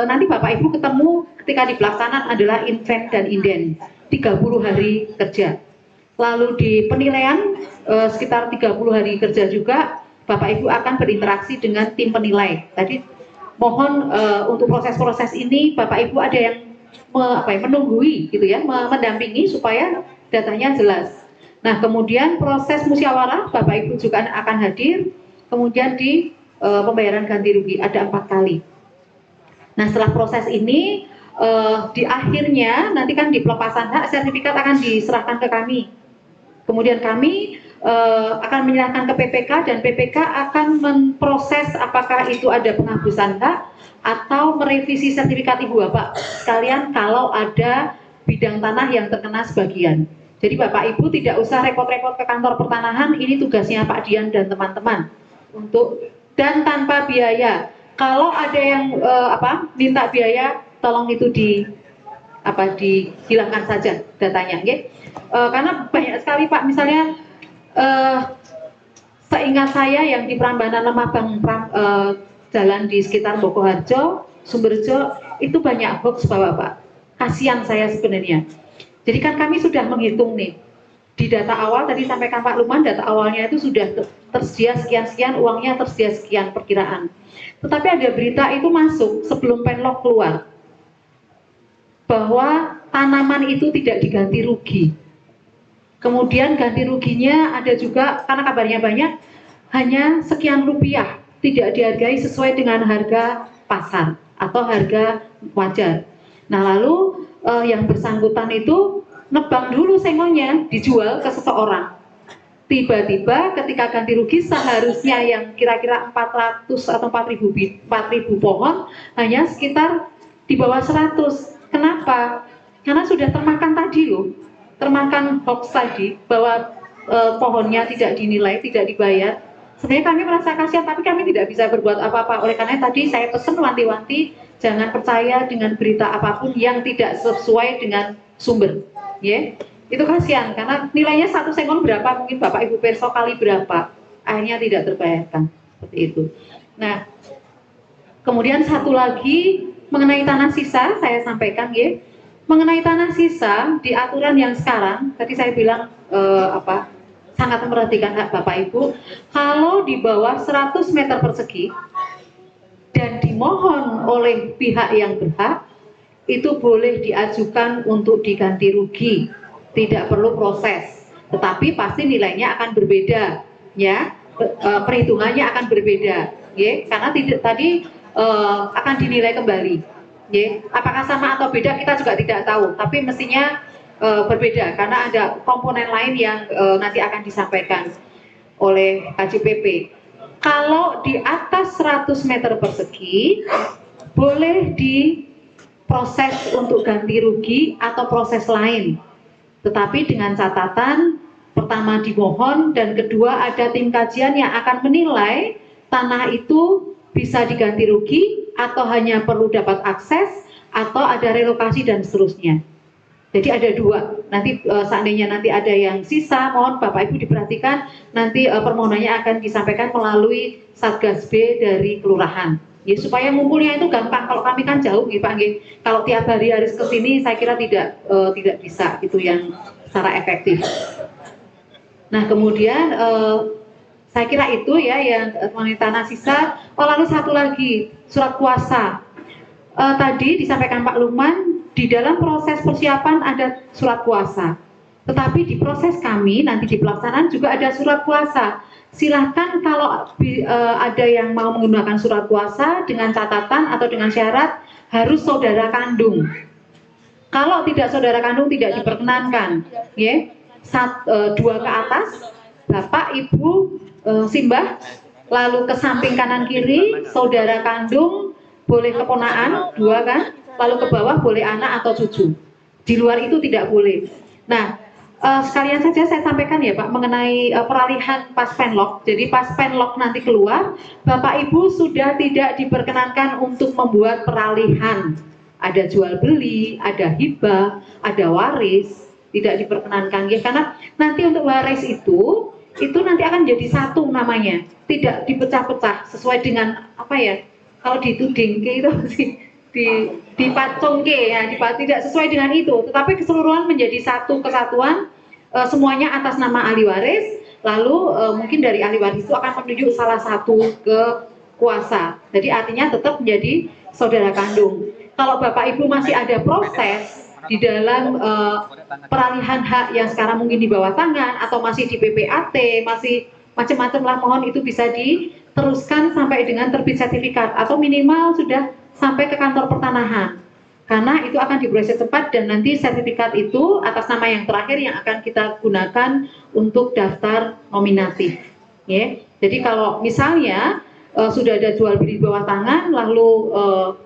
nanti Bapak Ibu ketemu ketika di pelaksanaan adalah invent dan inden 30 hari kerja. Lalu di penilaian sekitar 30 hari kerja juga Bapak Ibu akan berinteraksi dengan tim penilai. Tadi mohon untuk proses-proses ini Bapak Ibu ada yang menunggui gitu ya, mendampingi supaya datanya jelas. Nah kemudian proses musyawarah Bapak Ibu juga akan hadir. Kemudian di pembayaran ganti rugi ada 4 kali. Nah setelah proses ini di akhirnya nanti kan di pelepasan hak sertifikat akan diserahkan ke kami. Kemudian kami akan menyerahkan ke PPK dan PPK akan memproses apakah itu ada penghapusan hak atau merevisi sertifikat Ibu Bapak sekalian kalau ada bidang tanah yang terkena sebagian. Jadi Bapak Ibu tidak usah repot-repot ke kantor pertanahan, ini tugasnya Pak Dian dan teman-teman untuk dan tanpa biaya. Kalau ada yang minta biaya, tolong itu dihilangkan saja datanya, okay? Karena banyak sekali Pak, misalnya seingat saya yang di Prambanan Lemabang jalan di sekitar Bokoharjo, Sumberjo itu banyak hoax Bapak. Kasihan saya sebenarnya. Jadi kan kami sudah menghitung nih di data awal tadi sampaikan Pak Luman, data awalnya itu sudah tersedia sekian-sekian, uangnya tersedia sekian perkiraan. Tetapi ada berita itu masuk sebelum Penlog keluar bahwa tanaman itu tidak diganti rugi. Kemudian ganti ruginya ada juga karena kabarnya banyak hanya sekian rupiah, tidak dihargai sesuai dengan harga pasar atau harga wajar. Nah lalu yang bersangkutan itu nebang dulu sengonya dijual ke seseorang. Tiba-tiba ketika ganti rugi seharusnya yang kira-kira 400 atau 4.000 pohon hanya sekitar di bawah 100. Kenapa? Karena sudah termakan tadi loh, termakan hoax tadi bahwa pohonnya tidak dinilai, tidak dibayar. Sebenarnya kami merasa kasihan, tapi kami tidak bisa berbuat apa-apa. Oleh karena tadi saya pesan wanti-wanti jangan percaya dengan berita apapun yang tidak sesuai dengan sumber, ya. Itu kasihan karena nilainya 1 sengon berapa, mungkin Bapak Ibu perso kali berapa, akhirnya tidak terbayarkan seperti itu. Nah, kemudian satu lagi mengenai tanah sisa saya sampaikan, ya. Mengenai tanah sisa di aturan yang sekarang, tadi saya bilang sangat memperhatikan hak Bapak Ibu. Kalau di bawah 100 meter persegi dan dimohon oleh pihak yang berhak, itu boleh diajukan untuk diganti rugi, tidak perlu proses. Tetapi pasti nilainya akan berbeda, ya. Perhitungannya akan berbeda, ya. Karena tadi akan dinilai kembali. Ya, apakah sama atau beda kita juga tidak tahu, tapi mestinya berbeda karena ada komponen lain yang nanti akan disampaikan oleh KJPP. Kalau di atas 100 meter persegi boleh diproses untuk ganti rugi atau proses lain, tetapi dengan catatan pertama dimohon, dan kedua ada tim kajian yang akan menilai tanah itu bisa diganti rugi atau hanya perlu dapat akses atau ada relokasi dan seterusnya. Jadi ada dua. Nanti seandainya nanti ada yang sisa, mohon Bapak Ibu diperhatikan, nanti permohonannya akan disampaikan melalui Satgas B dari kelurahan. Ya, supaya ngumpulnya itu gampang. Kalau kami kan jauh, ya Pak. Kalau tiap hari harus ke sini, saya kira tidak bisa itu yang secara efektif. Nah, kemudian saya kira itu ya yang mengenai tanah sisa. Oh, lalu satu lagi, surat kuasa. Tadi disampaikan Pak Lukman, di dalam proses persiapan ada surat kuasa. Tetapi di proses kami nanti di pelaksanaan juga ada surat kuasa. Silahkan kalau ada yang mau menggunakan surat kuasa dengan catatan atau dengan syarat harus saudara kandung. Kalau tidak saudara kandung tidak diperkenankan, ya. 2 ke atas, Bapak, Ibu, Simbah, lalu ke samping kanan kiri, saudara kandung, boleh keponaan, 2 kan, lalu ke bawah boleh anak atau cucu. Di luar itu tidak boleh. Nah, sekalian saja saya sampaikan ya Pak, mengenai peralihan pas penlok. Jadi pas penlok nanti keluar, Bapak Ibu sudah tidak diperkenankan untuk membuat peralihan. Ada jual beli, ada hibah, ada waris, tidak diperkenankan ya, karena nanti untuk waris itu nanti akan jadi satu namanya, tidak dipecah-pecah sesuai dengan apa ya, kalau dituding itu dipacungke ya, tidak sesuai dengan itu, tetapi keseluruhan menjadi satu kesatuan, semuanya atas nama ahli waris, lalu mungkin dari ahli waris itu akan menunjuk salah satu ke kuasa, jadi artinya tetap menjadi saudara kandung. Kalau Bapak Ibu masih ada proses di dalam peralihan hak yang sekarang mungkin di bawah tangan atau masih di PPAT, masih macam-macam lah, mohon itu bisa diteruskan sampai dengan terbit sertifikat atau minimal sudah sampai ke kantor pertanahan, karena itu akan diproses cepat dan nanti sertifikat itu atas nama yang terakhir yang akan kita gunakan untuk daftar nominatif ya. Jadi kalau misalnya sudah ada jual beli di bawah tangan lalu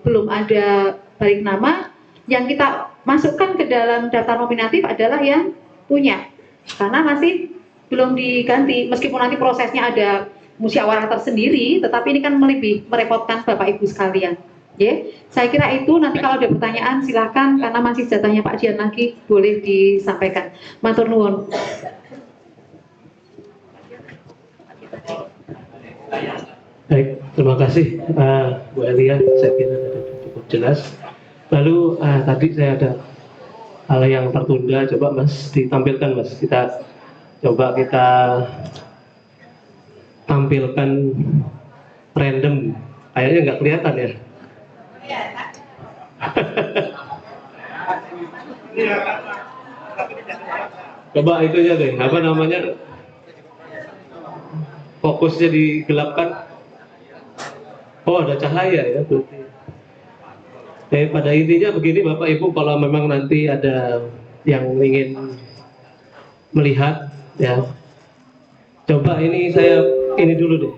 belum ada balik nama, yang kita masukkan ke dalam daftar nominatif adalah yang punya, karena masih belum diganti, meskipun nanti prosesnya ada musyawarah tersendiri, tetapi ini kan lebih merepotkan Bapak Ibu sekalian. Ya, saya kira itu. Nanti kalau ada pertanyaan silakan, karena masih jatahnya Pak Dian lagi, boleh disampaikan. Matur nuwun. Baik, terima kasih Bu Elia, saya kira cukup jelas. Lalu tadi saya ada hal yang tertunda, coba Mas ditampilkan Mas, kita tampilkan random, kayaknya nggak kelihatan ya. Coba itunya deh, apa namanya, fokusnya digelapkan. Oh, ada cahaya ya berarti. Pada intinya begini Bapak Ibu, kalau memang nanti ada yang ingin melihat ya, coba ini saya ini dulu deh,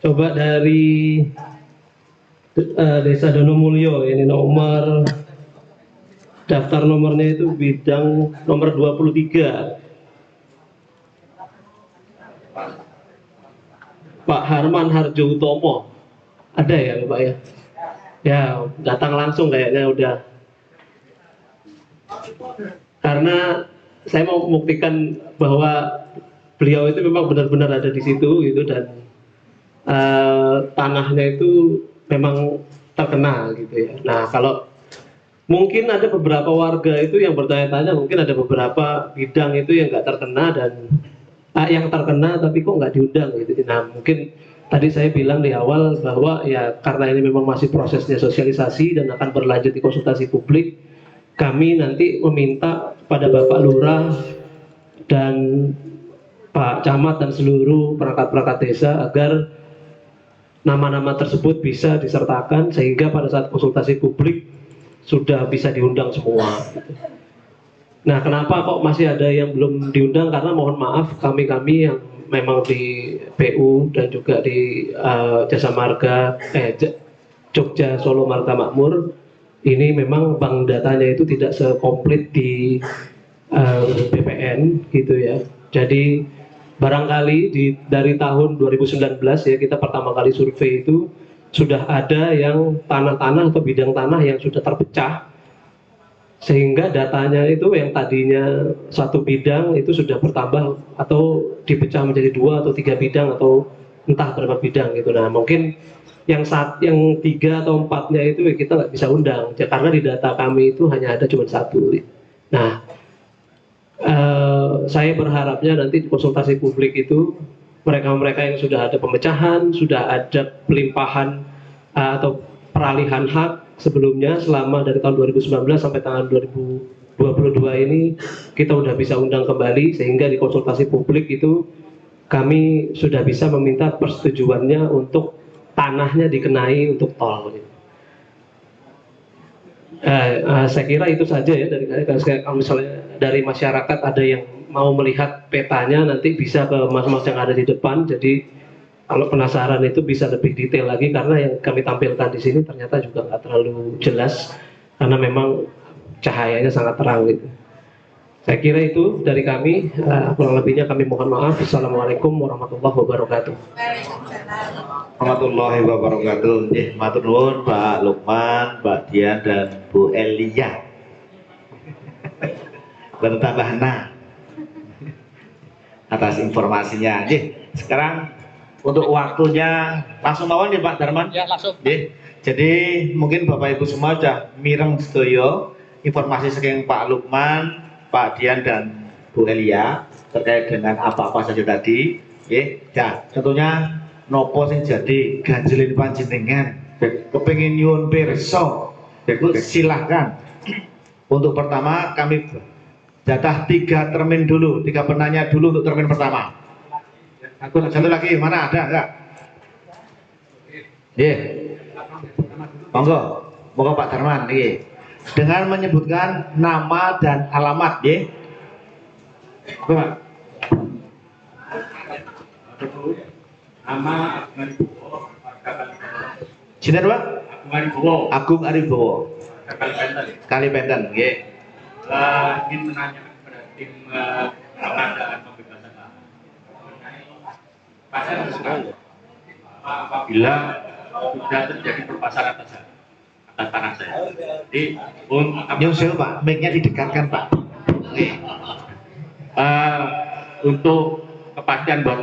coba dari Desa Donomulyo, ini nomor daftar nomornya itu bidang nomor 23, Pak Harman Harjo Utomo, ada ya Pak ya? Ya, datang langsung kayaknya udah. Karena saya mau membuktikan bahwa beliau itu memang benar-benar ada di situ gitu, dan tanahnya itu memang terkena gitu ya. Nah, kalau mungkin ada beberapa warga itu yang bertanya-tanya, mungkin ada beberapa bidang itu yang nggak terkena dan yang terkena tapi kok nggak diundang gitu. Nah, mungkin tadi saya bilang di awal bahwa ya karena ini memang masih prosesnya sosialisasi dan akan berlanjut di konsultasi publik, kami nanti meminta pada Bapak Lurah dan Pak Camat dan seluruh perangkat-perangkat desa agar nama-nama tersebut bisa disertakan sehingga pada saat konsultasi publik sudah bisa diundang semua. Nah, kenapa kok masih ada yang belum diundang? Karena mohon maaf kami yang memang di PU dan juga di Jasa Marga Jogja Solo Marga Makmur ini memang bank datanya itu tidak sekomplit di BPN gitu ya. Jadi barangkali dari tahun 2019 ya, kita pertama kali survei itu sudah ada yang tanah-tanah atau bidang tanah yang sudah terpecah, sehingga datanya itu yang tadinya satu bidang itu sudah bertambah atau dipecah menjadi 2 atau 3 bidang atau entah berapa bidang gitu. Nah mungkin yang 3 atau 4-nya itu ya kita nggak bisa undang ya, karena di data kami itu hanya ada cuma 1. Nah saya berharapnya nanti di konsultasi publik itu mereka-mereka yang sudah ada pemecahan, sudah ada pelimpahan atau peralihan hak sebelumnya selama dari tahun 2019 sampai tahun 2022 ini kita sudah bisa undang kembali, sehingga di konsultasi publik itu kami sudah bisa meminta persetujuannya untuk tanahnya dikenai untuk tol. Saya kira itu saja ya dari kalau misalnya dari masyarakat ada yang mau melihat petanya nanti bisa ke mas-mas yang ada di depan. Jadi kalau penasaran itu bisa lebih detail lagi, karena yang kami tampilkan di sini ternyata juga nggak terlalu jelas karena memang cahayanya sangat terang gitu. Saya kira itu dari kami, kurang lebihnya kami mohon maaf. Assalamualaikum warahmatullahi wabarakatuh. Warahmatullahi wabarakatuh. Matur nuwun Pak Lukman, Pak Dian dan Bu Elia. Bertambahna atas informasinya. Sekarang untuk waktunya langsung mawon ya Pak Darman. Ya, langsung. Jadi mungkin Bapak Ibu semua sudah mireng sedoyo informasi saking Pak Lukman, Pak Dian dan Bu Elia terkait dengan apa-apa saja tadi. Ya, tentunya nopo sing jadi ganjelin panjenengan kepengin nyuwun pirsa, silahkan. Untuk pertama kami jatah 3 termin dulu, 3 penanya dulu untuk termin pertama. Satu lagi, mana ada enggak? Monggo Pak Darman dengan menyebutkan nama dan alamat Pak. Nama Sinten Pak? Agung Aribowo, Aribowo. Kalibenten. Kalibenten, Ingin menanyakan kepada tim pengadaan pembebasan lahan apabila sudah terjadi perpasaran atas tanah saya. Jadi Nyusul Pak, mic-nya didekatkan Pak. untuk kepastian buat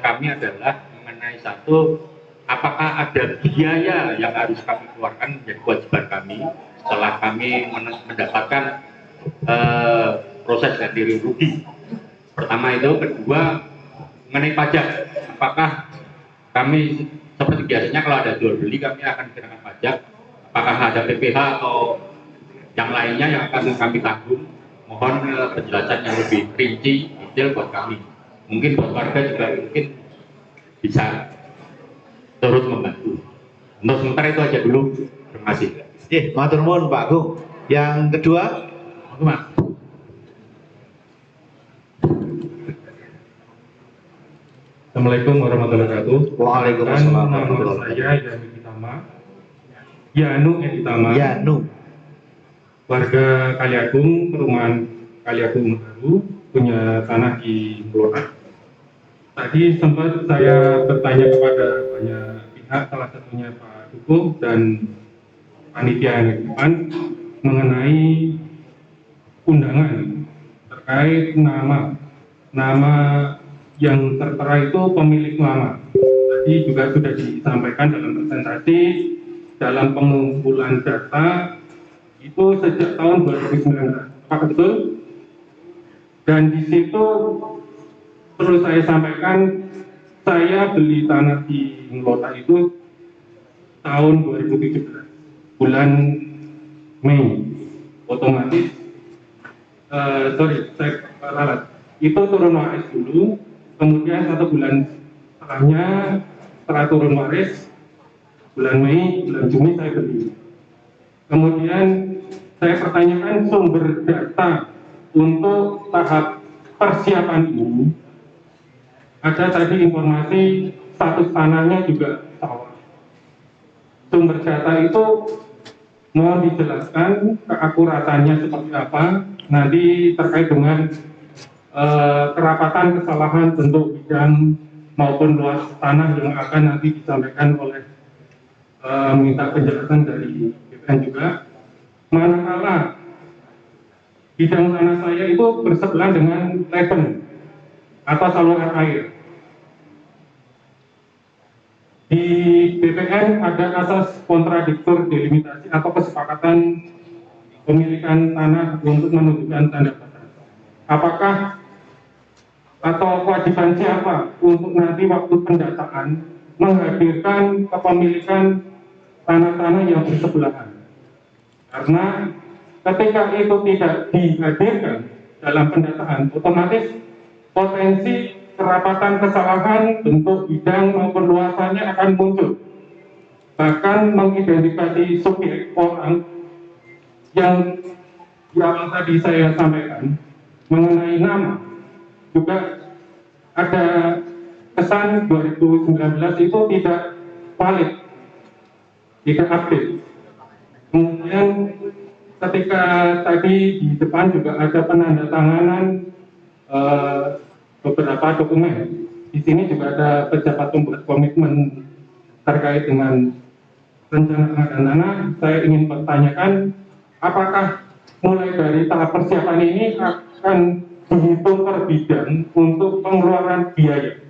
kami adalah mengenai satu, apakah ada biaya yang harus kami keluarkan menjadi kewajiban kami setelah kami mendapatkan proses ganti rugi. Pertama itu. Kedua, mengenai pajak, apakah kami seperti biasanya kalau ada jual beli kami akan dikenakan pajak, apakah ada PPh atau yang lainnya yang akan kami tanggung. Mohon penjelasan yang lebih rinci, detail buat kami. Mungkin buat warga juga mungkin bisa turut membantu. Untuk sementara itu aja dulu. Terima kasih. Matur nuwun Pak Agung. Yang kedua, Mas. Assalamualaikum warahmatullahi wabarakatuh. Waalaikumsalam Nama warahmatullahi saya Yanu Editama, Yanu. warga Kaliagung, perumahan Kaliagung Baru, punya tanah di Blora. Tadi sempat saya bertanya kepada banyak pihak, salah satunya Pak Dukuh dan panitia yang di depan, mengenai undangan terkait nama yang tertera itu pemilik lama. Tadi juga sudah disampaikan dalam presentasi, dalam pengumpulan data itu sejak tahun 2019. Apakah betul? Dan di situ perlu saya sampaikan, saya beli tanah di Ngelota itu tahun 2017, bulan Mei. Otomatis, saya ralat. Itu turun waris dulu, kemudian 1 bulan setelahnya, setelah turun waris, bulan Mei, bulan Juni saya beli. Kemudian saya pertanyakan sumber data untuk tahap persiapan ini. Ada tadi informasi status tanahnya juga sawah. Sumber data itu mohon dijelaskan keakuratannya seperti apa, nanti terkait dengan kerapatan kesalahan bentuk bidang maupun luas tanah yang akan nanti disampaikan oleh minta penjelasan dari BPN juga. Manakala bidang tanah saya itu bersebelahan dengan leben atau saluran air. Di BPN ada asas kontradiktor delimitasi atau kesepakatan pemilikan tanah untuk menunjukkan tanda batas. Apakah atau kewajiban siapa untuk nanti waktu pendataan menghadirkan kepemilikan tanah-tanah yang bersebelahan? Karena ketika itu tidak dihadirkan dalam pendataan, otomatis potensi kerapatan kesalahan bentuk bidang maupun luasannya akan muncul. Bahkan mengidentifikasi subjek orang yang di awal tadi saya sampaikan mengenai nama, juga ada kesan 2019 itu tidak valid, tidak update. Kemudian ketika tadi di depan juga ada penandatanganan beberapa dokumen. Di sini juga ada pejabat pembuat komitmen terkait dengan rencana pengadaan tanah. Saya ingin bertanyakan, apakah mulai dari tahap persiapan ini akan dihitung per bidang untuk pengeluaran biaya,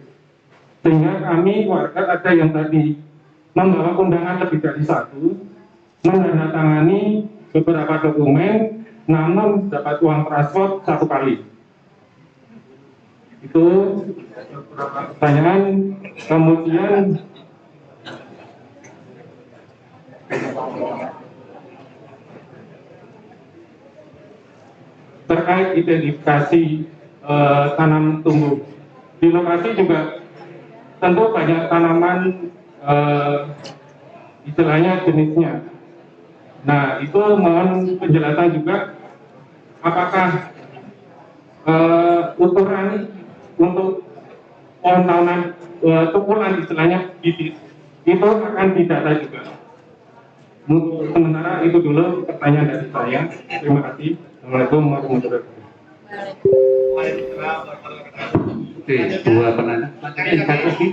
sehingga kami warga ada yang tadi membawa undangan lebih dari satu, menandatangani beberapa dokumen, namun dapat uang transport satu kali. Itu beberapa pertanyaan. Kemudian terkait identifikasi tanam tumbuh di lokasi juga tentu banyak tanaman istilahnya jenisnya. Nah, itu mohon penjelasan juga, apakah ukuran untuk pohon tahunan tukulan istilahnya bibit itu akan didata juga. Sementara itu dulu pertanyaan dari saya. Terima kasih. Assalamualaikum warahmatullahi wabarakatuh. Oke, dua penanya. Yang satu lagi.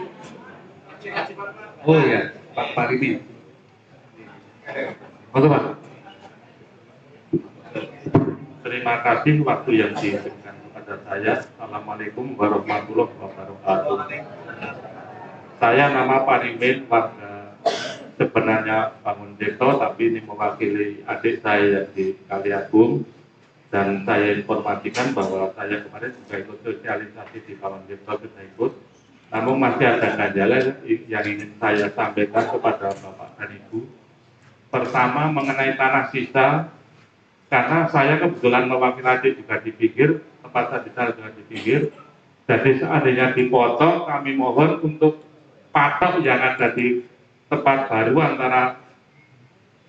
Oh ya, Pak Parimi. Oke, Pak. Terima kasih waktu yang diberikan kepada saya. Assalamualaikum warahmatullahi wabarakatuh. Saya nama Parimin, warga sebenarnya Bangun Tirto, tapi ini mewakili adik saya di Kaliagung. Dan saya informasikan bahwa saya kemarin juga ikut sosialisasi di Bangun Tirto, kita ikut. Namun masih ada ganjalan yang ingin saya sampaikan kepada Bapak dan Ibu. Pertama, mengenai tanah sisa, karena saya kebetulan mewakili adik juga di pinggir, tempat saya di sana juga di pinggir. Jadi seandainya dipotong, kami mohon untuk patok yang ada di tempat baru antara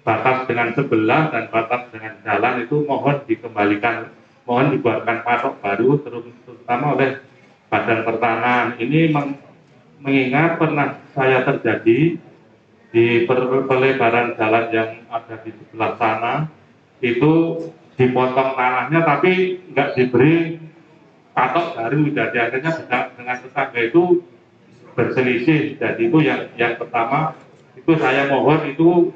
batas dengan sebelah dan batas dengan jalan itu mohon dikembalikan, mohon dibuatkan patok baru, terutama oleh Badan Pertanahan. Ini mengingat pernah saya terjadi di pelebaran jalan yang ada di sebelah sana, itu dipotong tanahnya tapi nggak diberi patok baru, jadi akhirnya dengan tetangga itu berselisih. Jadi itu yang pertama, itu saya mohon itu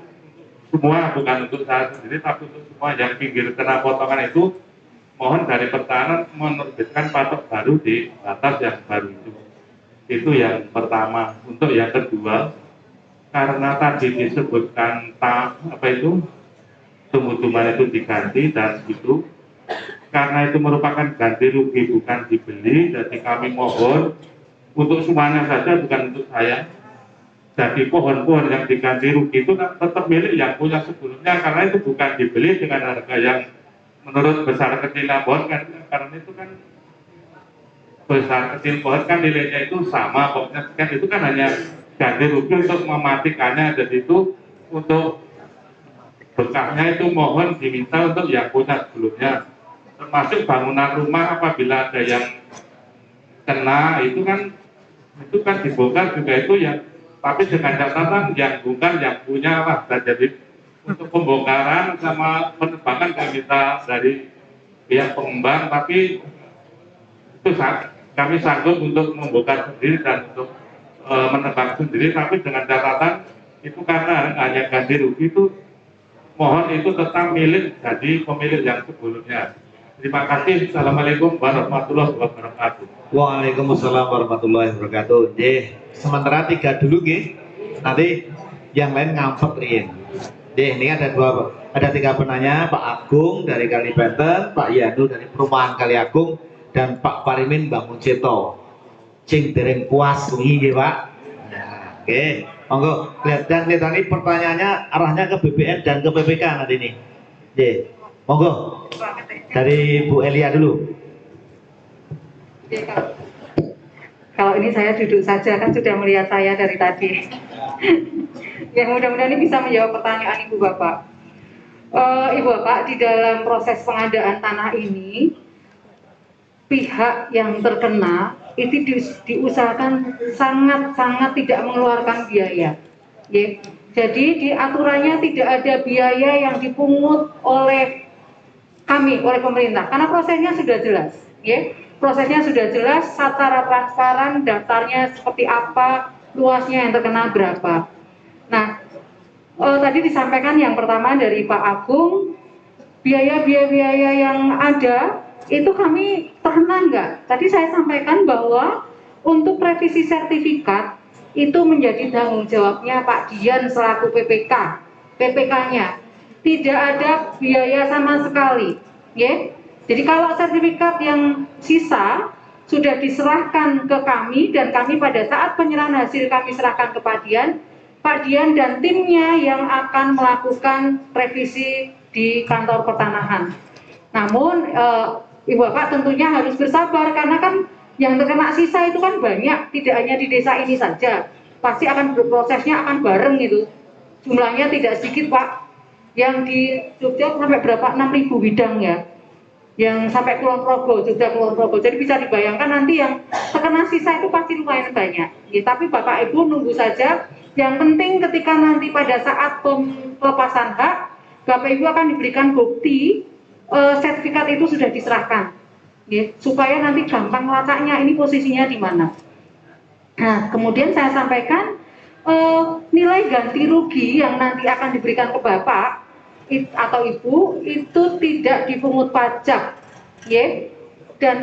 semua, bukan untuk saya sendiri tapi untuk semua yang pinggir kena potongan itu, mohon dari pertahanan menerbitkan patok baru di batas yang baru itu. Itu yang pertama. Untuk yang kedua, karena tadi disebutkan tumbuh-tumbuhan itu diganti dan itu, karena itu merupakan ganti rugi bukan dibeli, jadi kami mohon untuk semuanya saja, bukan untuk saya. Jadi pohon-pohon yang diganti rugi itu kan tetap milik yang punya sebelumnya, karena itu bukan dibeli dengan harga yang menurut besar kecilnya pohon kan, karena itu kan besar kecil pohon kan nilainya itu sama, pokoknya kan itu kan hanya ganti rugi untuk mematikannya. Jadi itu untuk bekahnya itu mohon diminta untuk yang punya sebelumnya, termasuk bangunan rumah apabila ada yang kena itu kan dibongkar juga itu ya, tapi dengan catatan yang bukan yang punya lah. Dan jadi untuk pembongkaran sama penebangan kami minta dari pihak pengembang, tapi itu kami sanggup untuk membuka sendiri dan untuk menebak sendiri, tapi dengan catatan itu karena hanya ganti rugi itu mohon itu tetap milik dari pemilik yang sebelumnya. Terima kasih. Assalamualaikum warahmatullahi wabarakatuh. Waalaikumsalam warahmatullahi wabarakatuh. Sementara 3 dulu nggih. Nanti yang lain ngampet riyen. Ini ada 3 penanya, Pak Agung dari Kalibenten, Pak Yanu dari Perumahan Kali Agung, dan Pak Parimin Bangun Cipto. Sing dereng puas wingi nggih, Pak. Nah, oke. Monggo kelihatan ini pertanyaannya arahnya ke BPN dan ke PPK nanti ini. Monggo. Dari Bu Elia dulu. Kalau ini saya duduk saja, kan sudah melihat saya dari tadi. Ya mudah-mudahan ini bisa menjawab pertanyaan Ibu Bapak. Ibu Bapak, di dalam proses pengadaan tanah ini, pihak yang terkena itu diusahakan sangat-sangat tidak mengeluarkan biaya. Ya. Jadi di aturannya tidak ada biaya yang dipungut oleh kami, oleh pemerintah, karena prosesnya sudah jelas. Ya. Prosesnya sudah jelas, secara transparan, daftarnya seperti apa, luasnya yang terkena berapa. Nah, tadi disampaikan yang pertama dari Pak Agung, biaya-biaya yang ada itu kami terkena enggak? Tadi saya sampaikan bahwa untuk revisi sertifikat itu menjadi tanggung jawabnya Pak Dian selaku PPK-nya. Tidak ada biaya sama sekali, ya. Jadi kalau sertifikat yang sisa sudah diserahkan ke kami dan kami pada saat penyerahan hasil kami serahkan ke Pak Dian dan timnya yang akan melakukan revisi di kantor pertanahan. Namun Ibu Bapak tentunya harus bersabar karena kan yang terkena sisa itu kan banyak, tidak hanya di desa ini saja. Pasti akan prosesnya akan bareng gitu. Jumlahnya tidak sedikit Pak. Yang di Jogja sampai berapa? 6.000 bidang ya. Yang sampai Kulon Progo, Jogja Kulon Progo. Jadi bisa dibayangkan nanti yang terkena sisa itu pasti lumayan banyak. Ya, tapi Bapak Ibu nunggu saja. Yang penting ketika nanti pada saat pelepasan hak, Bapak Ibu akan diberikan bukti sertifikat itu sudah diserahkan, ya, supaya nanti gampang melacaknya ini posisinya di mana. Nah, kemudian saya sampaikan nilai ganti rugi yang nanti akan diberikan ke Bapak atau Ibu itu tidak dipungut pajak, ya, dan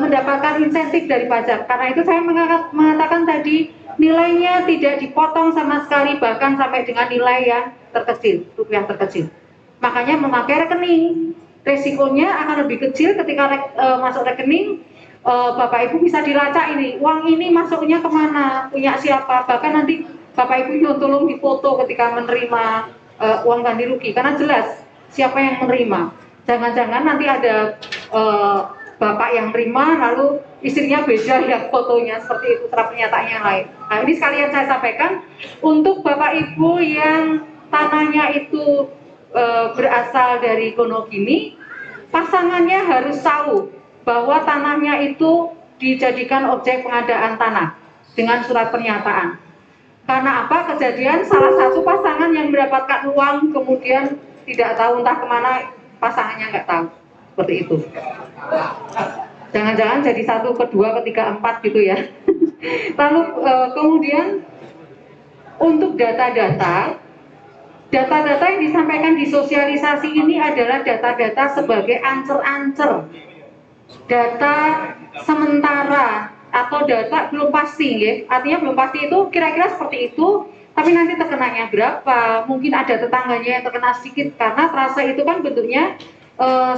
mendapatkan insentif dari pajak. Karena itu saya mengatakan tadi nilainya tidak dipotong sama sekali, bahkan sampai dengan nilai yang terkecil, rupiah terkecil. Makanya memakai rekening. Resikonya akan lebih kecil ketika masuk rekening, Bapak Ibu bisa dilacak ini, uang ini masuknya kemana, punya siapa, bahkan nanti Bapak Ibu tolong difoto ketika menerima uang ganti rugi, karena jelas siapa yang menerima. Jangan-jangan nanti ada Bapak yang terima, lalu istrinya beda ya fotonya, seperti itu cara pernyataan yang lain. Nah ini sekalian saya sampaikan, untuk Bapak Ibu yang tanahnya itu berasal dari Gonogini, pasangannya harus tahu bahwa tanahnya itu dijadikan objek pengadaan tanah dengan surat pernyataan. Karena apa? Kejadian salah satu pasangan yang mendapatkan uang kemudian tidak tahu entah kemana, pasangannya nggak tahu, seperti itu. Jangan-jangan jadi 1, 2, 3, 4 gitu ya. Lalu kemudian untuk data-data yang disampaikan di sosialisasi ini adalah data-data sebagai ancer-ancer, data sementara atau data belum pasti, ya. Artinya belum pasti itu kira-kira seperti itu, tapi nanti terkenanya berapa, mungkin ada tetangganya yang terkena sedikit, karena terasa itu kan bentuknya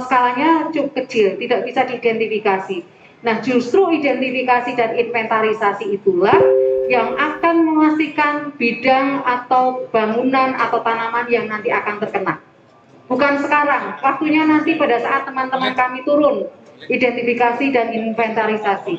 skalanya cukup kecil, tidak bisa diidentifikasi. Nah, justru identifikasi dan inventarisasi itulah yang akan memastikan bidang atau bangunan atau tanaman yang nanti akan terkena. Bukan sekarang, waktunya nanti pada saat teman-teman kami turun, identifikasi dan inventarisasi.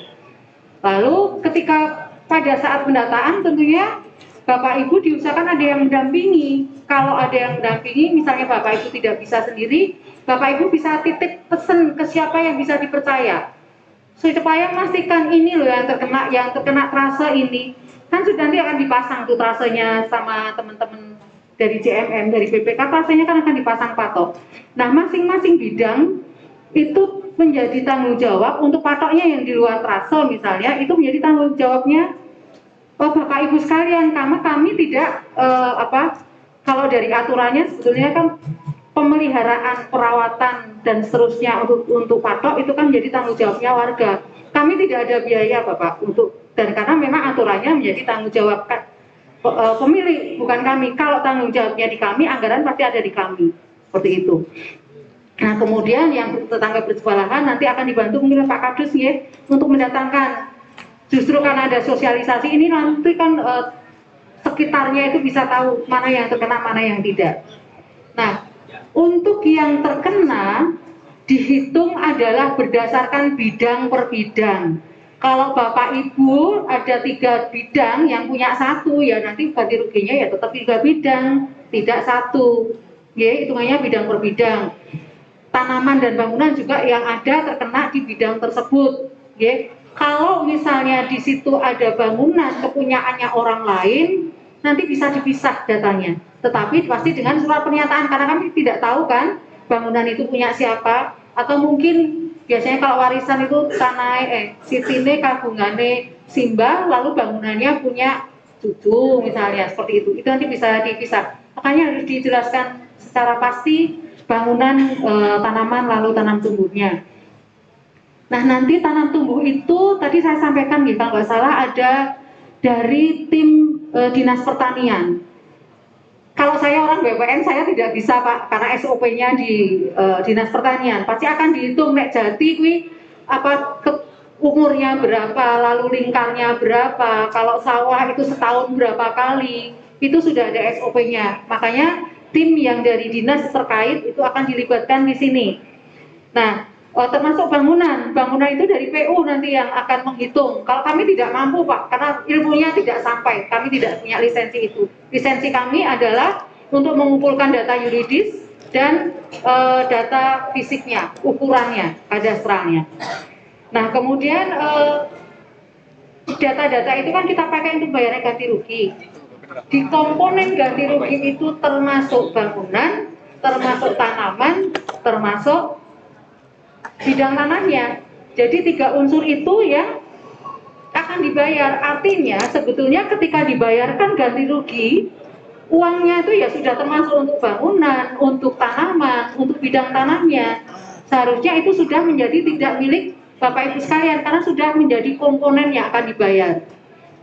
Lalu ketika pada saat pendataan tentunya Bapak Ibu diusahakan ada yang mendampingi. Kalau ada yang mendampingi, misalnya Bapak Ibu tidak bisa sendiri, Bapak Ibu bisa titip pesan ke siapa yang bisa dipercaya, supaya memastikan ini loh yang terkena trase ini, kan sudah nanti akan dipasang tuh trasenya sama teman-teman dari JMM, dari BPK, trasenya kan akan dipasang patok. Nah, masing-masing bidang itu menjadi tanggung jawab untuk patoknya yang di luar trase misalnya, itu menjadi tanggung jawabnya Bapak Ibu sekalian, karena kami tidak kalau dari aturannya sebetulnya kan pemeliharaan, perawatan dan seterusnya untuk patok itu kan menjadi tanggung jawabnya warga. Kami tidak ada biaya Bapak dan karena memang aturannya menjadi tanggung jawab pemilik, bukan kami. Kalau tanggung jawabnya di kami, anggaran pasti ada di kami, seperti itu. Nah kemudian yang tetangga bersebelahan nanti akan dibantu mungkin Pak Kadus ya untuk mendatangkan. Justru karena ada sosialisasi ini nanti kan sekitarnya itu bisa tahu mana yang terkena, mana yang tidak. Nah untuk yang terkena dihitung adalah berdasarkan bidang per bidang. Kalau Bapak Ibu ada 3 bidang yang punya 1 ya nanti ganti ruginya ya tetap 3 bidang, tidak 1. Ya hitungannya bidang per bidang. Tanaman dan bangunan juga yang ada terkena di bidang tersebut. Ya. Kalau misalnya di situ ada bangunan kepunyaannya orang lain, nanti bisa dipisah datanya. Tetapi pasti dengan surat pernyataan karena kami tidak tahu kan bangunan itu punya siapa, atau mungkin biasanya kalau warisan itu tanah sitine kagungane simbah lalu bangunannya punya cucu misalnya seperti itu. Itu nanti bisa dipisah. Makanya harus dijelaskan secara pasti bangunan, tanaman lalu tanam tumbuhnya. Nah nanti tanam tumbuh itu tadi saya sampaikan ya kalau nggak salah ada dari tim dinas pertanian. Kalau saya orang BPN saya tidak bisa Pak karena SOP-nya di dinas pertanian pasti akan dihitung nek jati kuwi umurnya berapa lalu lingkarnya berapa, kalau sawah itu setahun berapa kali, itu sudah ada SOP-nya. Makanya tim yang dari dinas terkait itu akan dilibatkan di sini. Nah termasuk bangunan itu dari PU nanti yang akan menghitung. Kalau kami tidak mampu Pak, karena ilmunya tidak sampai, kami tidak punya lisensi itu. Lisensi kami adalah untuk mengumpulkan data yuridis dan data fisiknya, ukurannya, kadastralnya. Nah kemudian data-data itu kan kita pakai untuk bayarnya ganti rugi. Di komponen ganti rugi itu termasuk bangunan, termasuk tanaman, termasuk bidang tanahnya. Jadi 3 unsur itu yang akan dibayar. Artinya sebetulnya ketika dibayarkan ganti rugi, uangnya itu ya sudah termasuk untuk bangunan, untuk tanaman, untuk bidang tanahnya. Seharusnya itu sudah menjadi tidak milik Bapak Ibu sekalian karena sudah menjadi komponen yang akan dibayar.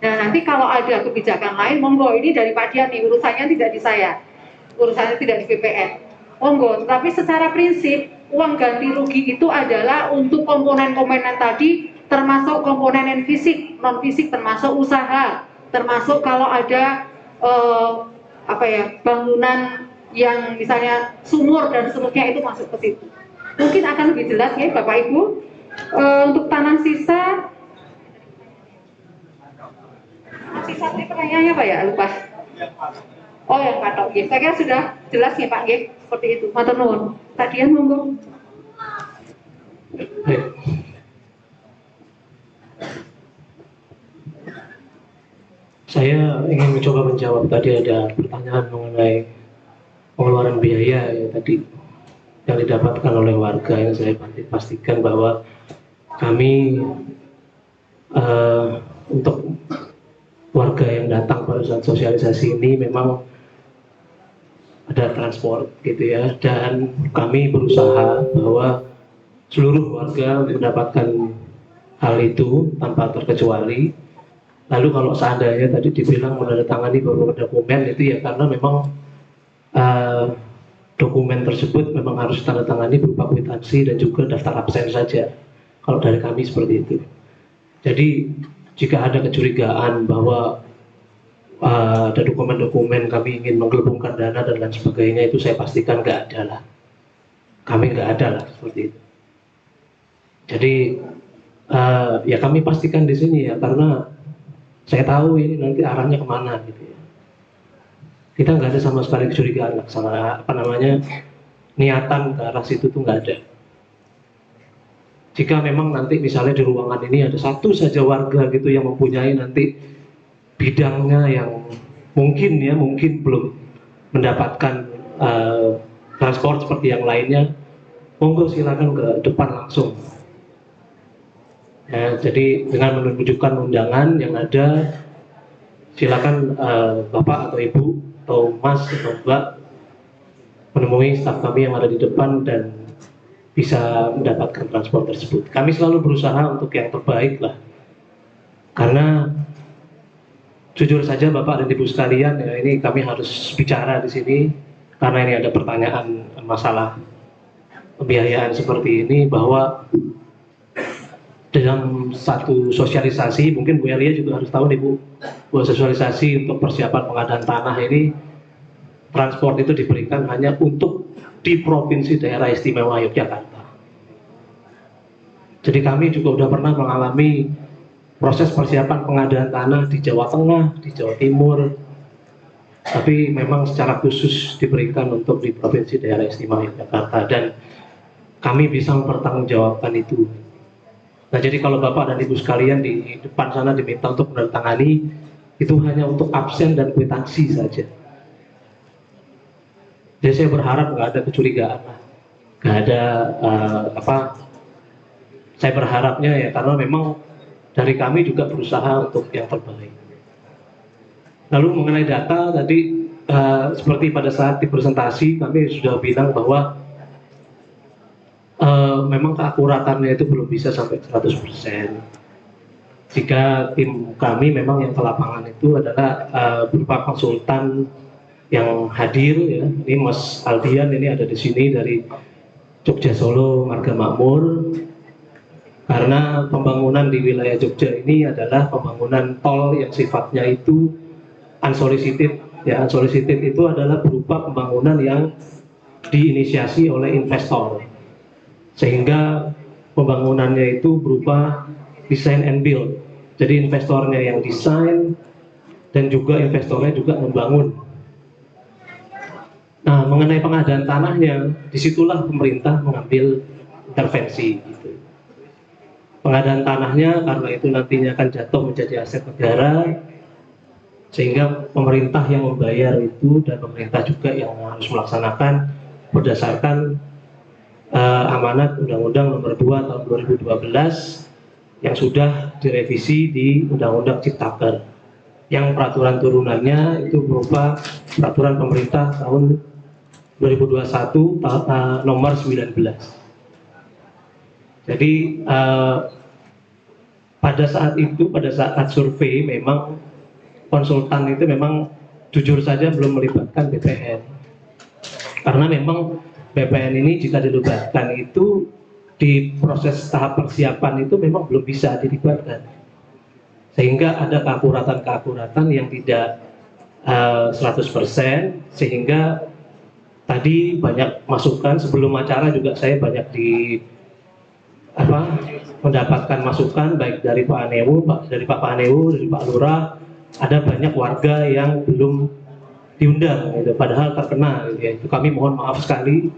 Nah nanti kalau ada kebijakan lain, monggo, ini dari Pak Dian nih, urusannya tidak di saya, urusannya tidak di BPN. Monggo, tapi secara prinsip uang ganti rugi itu adalah untuk komponen-komponen tadi, termasuk komponen yang fisik, non fisik, termasuk usaha, termasuk kalau ada bangunan yang misalnya sumur dan seterusnya itu masuk ke situ. Mungkin akan lebih jelas ya Bapak Ibu. Untuk tanah sisa ini pertanyaannya apa ya? Lupa. Oh yang patok, ya. Saya kira sudah jelas ya Pak, ya. Seperti itu. Matur nuwun. Tadian monggo. Saya ingin mencoba menjawab tadi ada pertanyaan mengenai pengeluaran biaya ya tadi yang didapatkan oleh warga. Yang saya pastikan bahwa kami untuk warga yang datang pada saat sosialisasi ini memang ada transport gitu ya, dan kami berusaha bahwa seluruh warga mendapatkan hal itu tanpa terkecuali. Lalu kalau seandainya tadi dibilang menandatangani beberapa dokumen itu ya karena memang dokumen tersebut memang harus ditandatangani berupa kwitansi dan juga daftar absen saja. Kalau dari kami seperti itu. Jadi jika ada kecurigaan bahwa ada dokumen-dokumen kami ingin menggelembungkan dana dan lain sebagainya, itu saya pastikan nggak ada lah. Kami nggak ada lah seperti itu. Jadi ya kami pastikan di sini ya karena saya tahu ini nanti arahnya kemana gitu ya. Kita nggak ada sama sekali kecurigaan, sama niatan ke arah situ tuh nggak ada. Jika memang nanti misalnya di ruangan ini ada satu saja warga gitu yang mempunyai nanti bidangnya yang mungkin belum mendapatkan transport seperti yang lainnya, monggo silakan ke depan langsung. Ya, jadi dengan menunjukkan undangan yang ada, silakan Bapak atau Ibu atau Mas atau Mbak menemui staf kami yang ada di depan dan bisa mendapatkan transport tersebut. Kami selalu berusaha untuk yang terbaik lah, karena jujur saja Bapak dan Ibu sekalian, ya ini kami harus bicara di sini karena ini ada pertanyaan masalah pembiayaan seperti ini, bahwa dalam satu sosialisasi, mungkin Bu Elia juga harus tahu nih Bu, bahwa sosialisasi untuk persiapan pengadaan tanah ini, transport itu diberikan hanya untuk di Provinsi Daerah Istimewa Yogyakarta. Jadi kami juga sudah pernah mengalami proses persiapan pengadaan tanah di Jawa Tengah, di Jawa Timur, tapi memang secara khusus diberikan untuk di Provinsi Daerah Istimewa Yogyakarta, dan kami bisa mempertanggungjawabkan itu. Nah, jadi kalau Bapak dan Ibu sekalian di depan sana diminta untuk menandatangani, itu hanya untuk absen dan kwitansi saja. Jadi saya berharap nggak ada kecurigaan, nggak ada saya berharapnya ya, karena memang dari kami juga berusaha untuk yang terbaik. Lalu mengenai data tadi, seperti pada saat di presentasi kami sudah bilang bahwa memang keakuratannya itu belum bisa sampai 100%. Jika tim kami memang yang ke lapangan itu adalah berupa konsultan yang hadir, ya. Ini Mas Aldian ini ada di sini dari Jogja Solo Marga Makmur, karena pembangunan di wilayah Jogja ini adalah pembangunan tol yang sifatnya itu unsolicited. Ya, unsolicited itu adalah berupa pembangunan yang diinisiasi oleh investor, sehingga pembangunannya itu berupa design and build. Jadi investornya yang desain dan juga investornya juga membangun. Nah, mengenai pengadaan tanahnya, disitulah pemerintah mengambil intervensi. Gitu. Pengadaan tanahnya karena itu nantinya akan jatuh menjadi aset negara, sehingga pemerintah yang membayar itu dan pemerintah juga yang harus melaksanakan berdasarkan amanat Undang-Undang Nomor 2 Tahun 2012 yang sudah direvisi di Undang-Undang Ciptaker, yang peraturan turunannya itu berupa peraturan pemerintah tahun 2021 nomor 19. Jadi pada saat itu, pada saat survei, memang konsultan itu memang jujur saja belum melibatkan BPN, karena memang BPN ini jika dilibatkan itu di proses tahap persiapan itu memang belum bisa dilibatkan, sehingga ada keakuratan yang tidak 100%, sehingga tadi banyak masukan sebelum acara juga saya banyak mendapatkan masukan baik dari Pak Anewu, dari Pak Anewu, dari Pak Lurah, ada banyak warga yang belum diundang, gitu, padahal terkena, gitu ya. Itu kami mohon maaf sekali.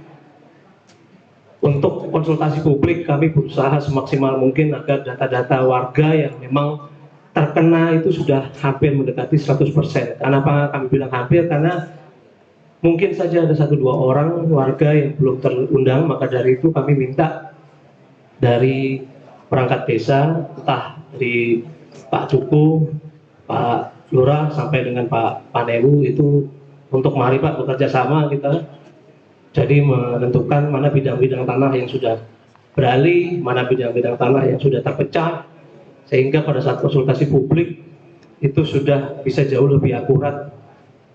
Untuk konsultasi publik kami berusaha semaksimal mungkin agar data-data warga yang memang terkena itu sudah hampir mendekati 100%. Kenapa kami bilang hampir? Karena mungkin saja ada 1-2 orang warga yang belum terundang, maka dari itu kami minta dari perangkat desa, entah dari Pak Cuku, Pak Lurah sampai dengan Pak Panewu, itu untuk mari Pak bekerja sama kita. Jadi menentukan mana bidang-bidang tanah yang sudah beralih, mana bidang-bidang tanah yang sudah terpecah, sehingga pada saat konsultasi publik itu sudah bisa jauh lebih akurat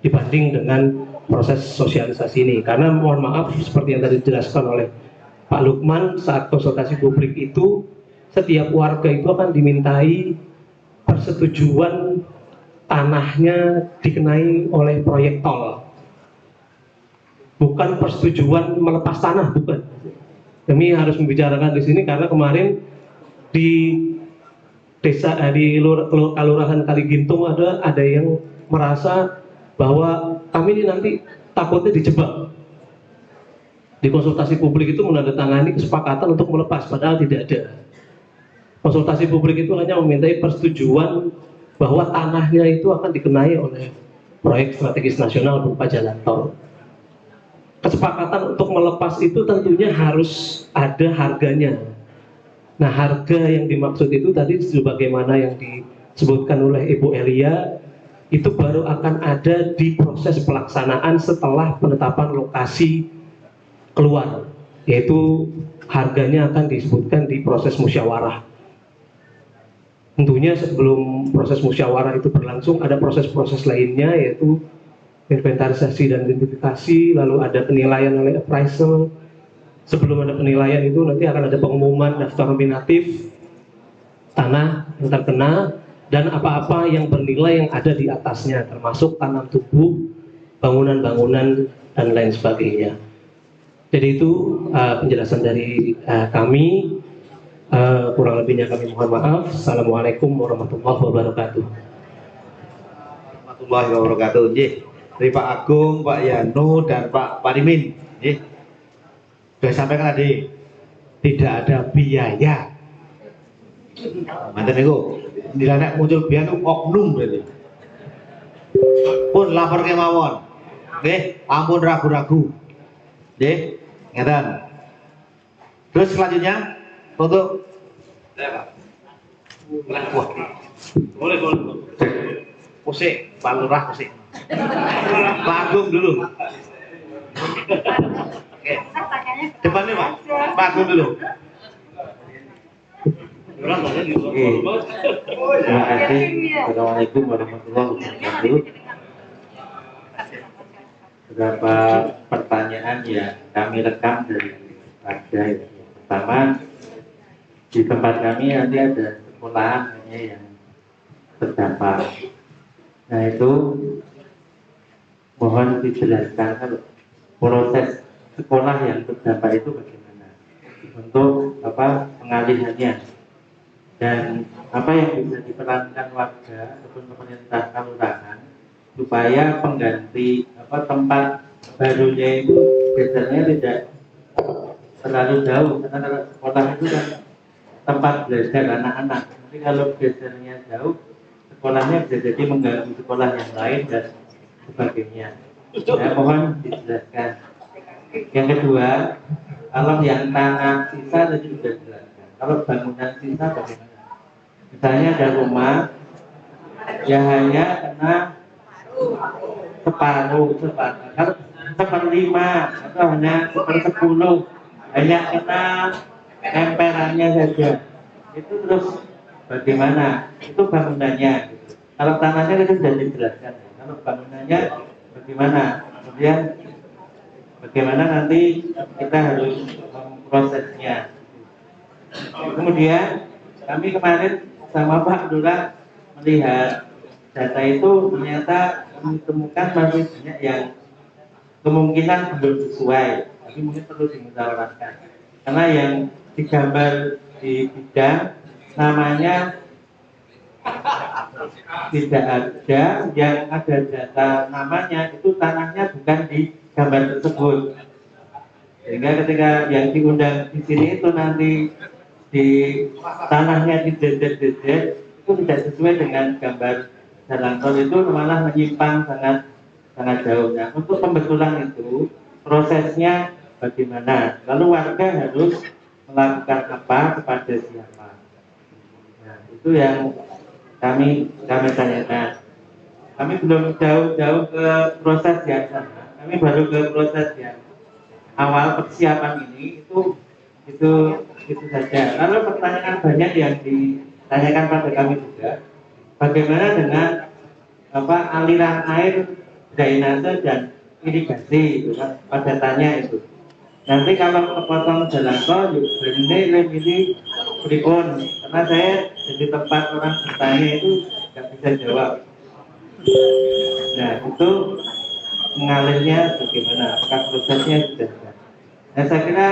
dibanding dengan proses sosialisasi ini. Karena mohon maaf, seperti yang tadi dijelaskan oleh Pak Lukman, saat konsultasi publik itu setiap warga itu akan dimintai persetujuan tanahnya dikenai oleh proyek tol, bukan persetujuan melepas tanah, bukan. Kami harus membicarakan di sini karena kemarin di desa di Kelurahan Kaligintung ada yang merasa bahwa kami ini nanti takutnya dijebak. Di konsultasi publik itu menandatangani kesepakatan untuk melepas, padahal tidak ada. Konsultasi publik itu hanya memintai persetujuan bahwa tanahnya itu akan dikenai oleh proyek strategis nasional berupa jalan tol. kesepakatan untuk melepas itu tentunya harus ada harganya. Nah, harga yang dimaksud itu tadi sebagaimana yang disebutkan oleh Ibu Elia, itu baru akan ada di proses pelaksanaan setelah penetapan lokasi keluar, yaitu harganya akan disebutkan di proses musyawarah. Tentunya sebelum proses musyawarah itu berlangsung, ada proses-proses lainnya, yaitu inventarisasi dan identifikasi, lalu ada penilaian oleh appraisal. Sebelum ada penilaian itu nanti akan ada pengumuman daftar nominatif tanah yang terkena dan apa-apa yang bernilai yang ada di atasnya, termasuk tanam tubuh, bangunan-bangunan, dan lain sebagainya. Jadi itu penjelasan dari kami. Kurang lebihnya kami mohon maaf. Assalamualaikum warahmatullahi wabarakatuh. Warahmatullahi wabarakatuh. Dari Pak Agung, Pak Yanu, dan Pak Parimin. Sudah sampaikan tadi, tidak ada biaya. Mantan itu, dilanak muncul biaya itu oknum berarti. Pun lapor kemawon. Ampun ragu-ragu. Ngeten. Terus selanjutnya untuk wah, boleh. Pusing, Pak Lurah pusing. Pak Agung dulu. Oke. Depan nih Pak. Pak Agung dulu. Terima kasih. Assalamualaikum warahmatullahi wabarakatuh. Beberapa pertanyaan yang kami rekam dari warga. Pertama, di tempat kami nanti ada sekolahan yang terdampak. Nah itu mohon dijelaskan kalau proses sekolah yang terdampak itu bagaimana untuk pengalihannya dan apa yang bisa diperankan warga ataupun pemerintah kelurahan supaya pengganti tempat barunya itu biasanya tidak terlalu jauh, karena kalau sekolah itu kan tempat belajar anak-anak. Tapi kalau biasanya jauh, sekolahnya bisa jadi mengganggu sekolah yang lain dan sebagainya. Ya, mohon dijelaskan. Yang kedua, kalau yang tanah sisa tadi sudah dijelaskan. Kalau bangunan sisa bagaimana? Misalnya ada rumah yang hanya kena separuh, kalau 1/5 atau hanya 1/10, hanya kena emperannya saja. Itu terus bagaimana? Itu bangunannya. Kalau tanahnya itu sudah dijelaskan. Kalau bangunannya bagaimana? Kemudian bagaimana nanti kita harus memprosesnya. Kemudian kami kemarin sama Pak Lurah melihat data itu, ternyata kami temukan masih banyak yang kemungkinan belum sesuai, tapi mungkin perlu dimusyawarahkan. Karena yang digambar di bidang namanya tidak ada, yang ada data namanya itu tanahnya bukan di gambar tersebut. Sehingga ketika yang diundang di sini itu nanti di tanahnya didedet-dedet itu tidak sesuai dengan gambar jalan tol, itu malah menyimpang sangat jauh. Nah, untuk pembetulan itu prosesnya bagaimana? Lalu warga harus melakukan apa kepada siapa? Nah, itu yang kami tanyakan. Kami belum jauh-jauh ke proses yang sana. Kami baru ke proses yang awal persiapan ini, itu saja. Lalu pertanyaan banyak yang ditanyakan pada kami juga, bagaimana dengan aliran air drainase dan irigasi, itu kan padatannya itu. Nanti kalau kepotong jalan tol, ini pripun, karena saya jadi tempat orang bertanya itu nggak bisa jawab. Nah, itu mengalirnya bagaimana? Apakah prosesnya sudah ada? Nah, saya kira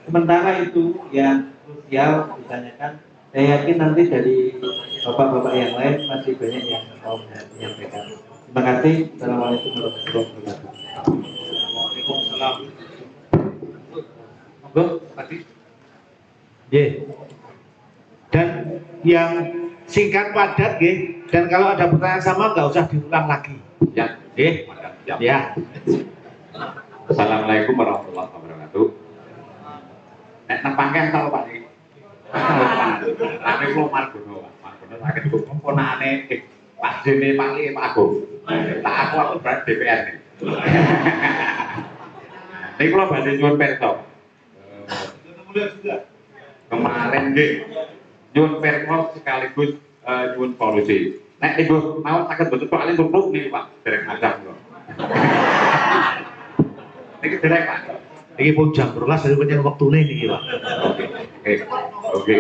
sementara itu yang krusial ditanyakan. Saya yakin nanti dari bapak-bapak yang lain masih banyak yang mau menyampaikan. Terima kasih. Assalamualaikum warahmatullahi wabarakatuh. Waalaikumsalam. Dan yang singkat padat, dan kalau ada pertanyaan sama nggak usah diulang lagi. Ya. Ya. Assalamualaikum Assalamualaikum warahmatullahi wabarakatuh. Nek nepangke sal Pak iki. Tapi kula Margono sakit kok ponakane Pak Dene Pak Agung. Tak aku berarti DPR nih. Ini kula badhe nyuwun pirsa. Kemarin nggih nyuwun pirsa sekaligus nyuwun solusi. Nek niku mau saged betul Pak Alim tutup nih Pak, derek ngajak kula. Niki derek Pak. Ini pun jam 12 dari banyak waktu ini Pak. Oke.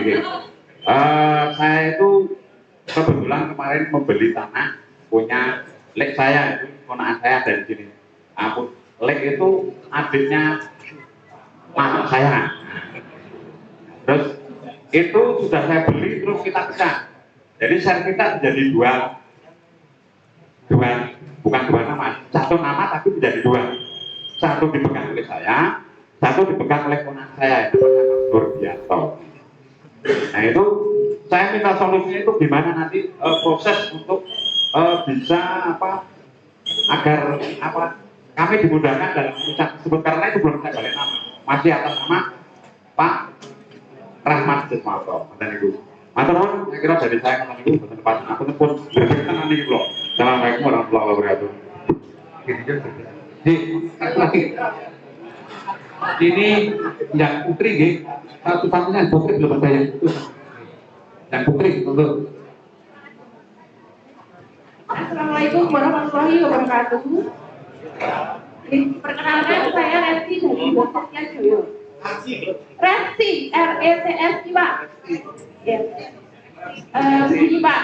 Saya itu kebetulan kemarin membeli tanah punya lek saya itu ponakan saya dari sini. Aku lek itu adiknya mamak saya. Terus itu sudah saya beli terus kita pecah. Jadi sertifikat menjadi dua, bukan dua nama, satu nama tapi menjadi dua. Satu dipegang oleh saya, satu dipegang oleh ponakan saya itu bernama Surbianto. Nah itu saya minta solusinya itu gimana nanti proses untuk bisa agar kami dimudahkan dalam urusan tersebut karena itu belum saya balik nama, masih atas nama Pak Rahmat Siswanto. Dan itu, matur nuwun, saya kira dari saya kata itu bertempat aku pun berkenan nanti gitu. Assalamualaikum warahmatullahi wabarakatuh. Lagi. Ini yang putri nggih, satu-satunya putri belum berbayar itu. Dan putri untuk. Assalamualaikum warahmatullahi wabarakatuh. Perkenalkan saya Resti dari Bosoknya Joyo. Resti, R-E-T-S-I Pak. Ya. Begini Pak,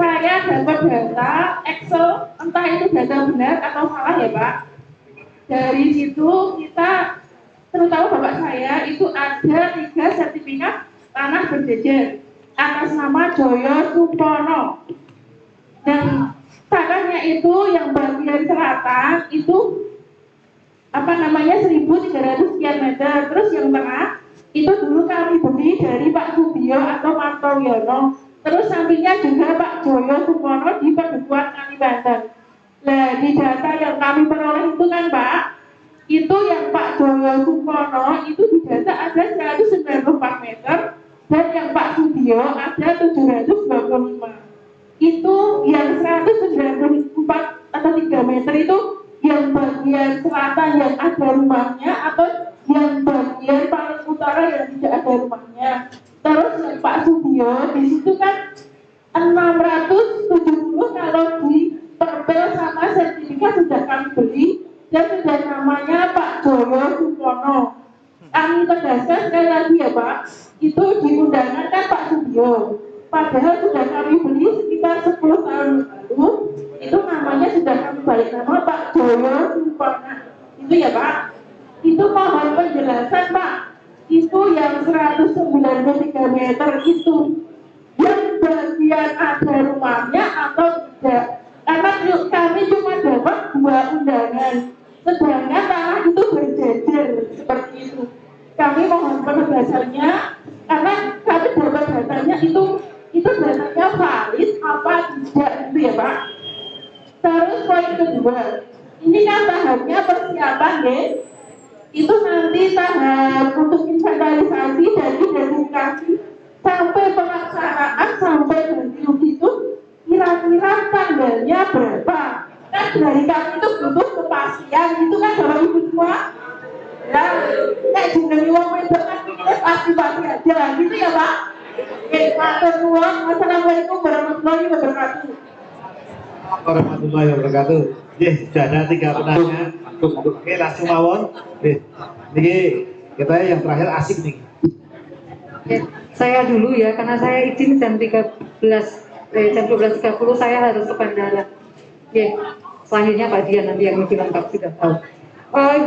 saya dapat data Excel, entah itu data benar atau salah ya Pak. Dari situ kita, terutama bapak saya itu ada 3 sertifikat tanah berjejer atas nama Joyo Supono. Dan tanahnya itu yang bagian selatan itu 1.300 sekian meter. Terus yang tengah itu dulu kami beli dari Pak Subio atau Martoyono. Terus sampingnya juga Pak Joyo Supono di Padukuhan Kalimantan. Nah di data yang kami peroleh itu kan Pak, itu yang Pak Joyo Supono itu di data ada 194 meter dan yang Pak Subio ada 725. Itu yang 194 atau 3 meter itu yang bagian selatan yang ada rumahnya atau yang bagian paling utara yang tidak ada rumahnya. Terus yang Pak Subio di situ kan 670 kalau di tabel sama sertifikat sudah kami beli dan sudah namanya Pak Joyo Supono. Kami tegaskan sekali lagi ya Pak, itu di undangan kan Pak Subio. Padahal sudah kami beli sekitar 10 tahun lalu, itu namanya sudah kami balik nama Pak Joyo Supono. Itu ya Pak. Itu mohon penjelasan Pak. Itu yang 193 meter itu yang bagian ada rumahnya atau tidak? Karena kami cuma dapat 2 undangan, sedangkan tanah itu berjejer seperti itu. Kami mohon penegasannya karena kami dapat datanya itu datanya valid apa tidak itu ya Pak. Terus poin kedua, ini kan tahapnya persiapan ya. Itu nanti tahap untuk inventarisasi dan identifikasi sampai pelaksanaan sampai ganti rugi itu kira-kira tanggalnya berapa? Kan dari kami itu butuh kepastian, itu kan Bapak Ibu semua. Ya, kayak jenengi wong wedok kan pasti aja, gitu ya Pak. Oke, matur nuwun. Wassalamualaikum warahmatullahi wabarakatuh. Warahmatullahi wabarakatuh. Sudah ada 3 penanya. Oke, langsung mawon. Niki kita yang terakhir asik nih. Saya dulu ya, karena saya izin jam 12.30 saya harus ke bandara. Selanjutnya Pak Dian nanti yang lebih lengkap sudah tahu.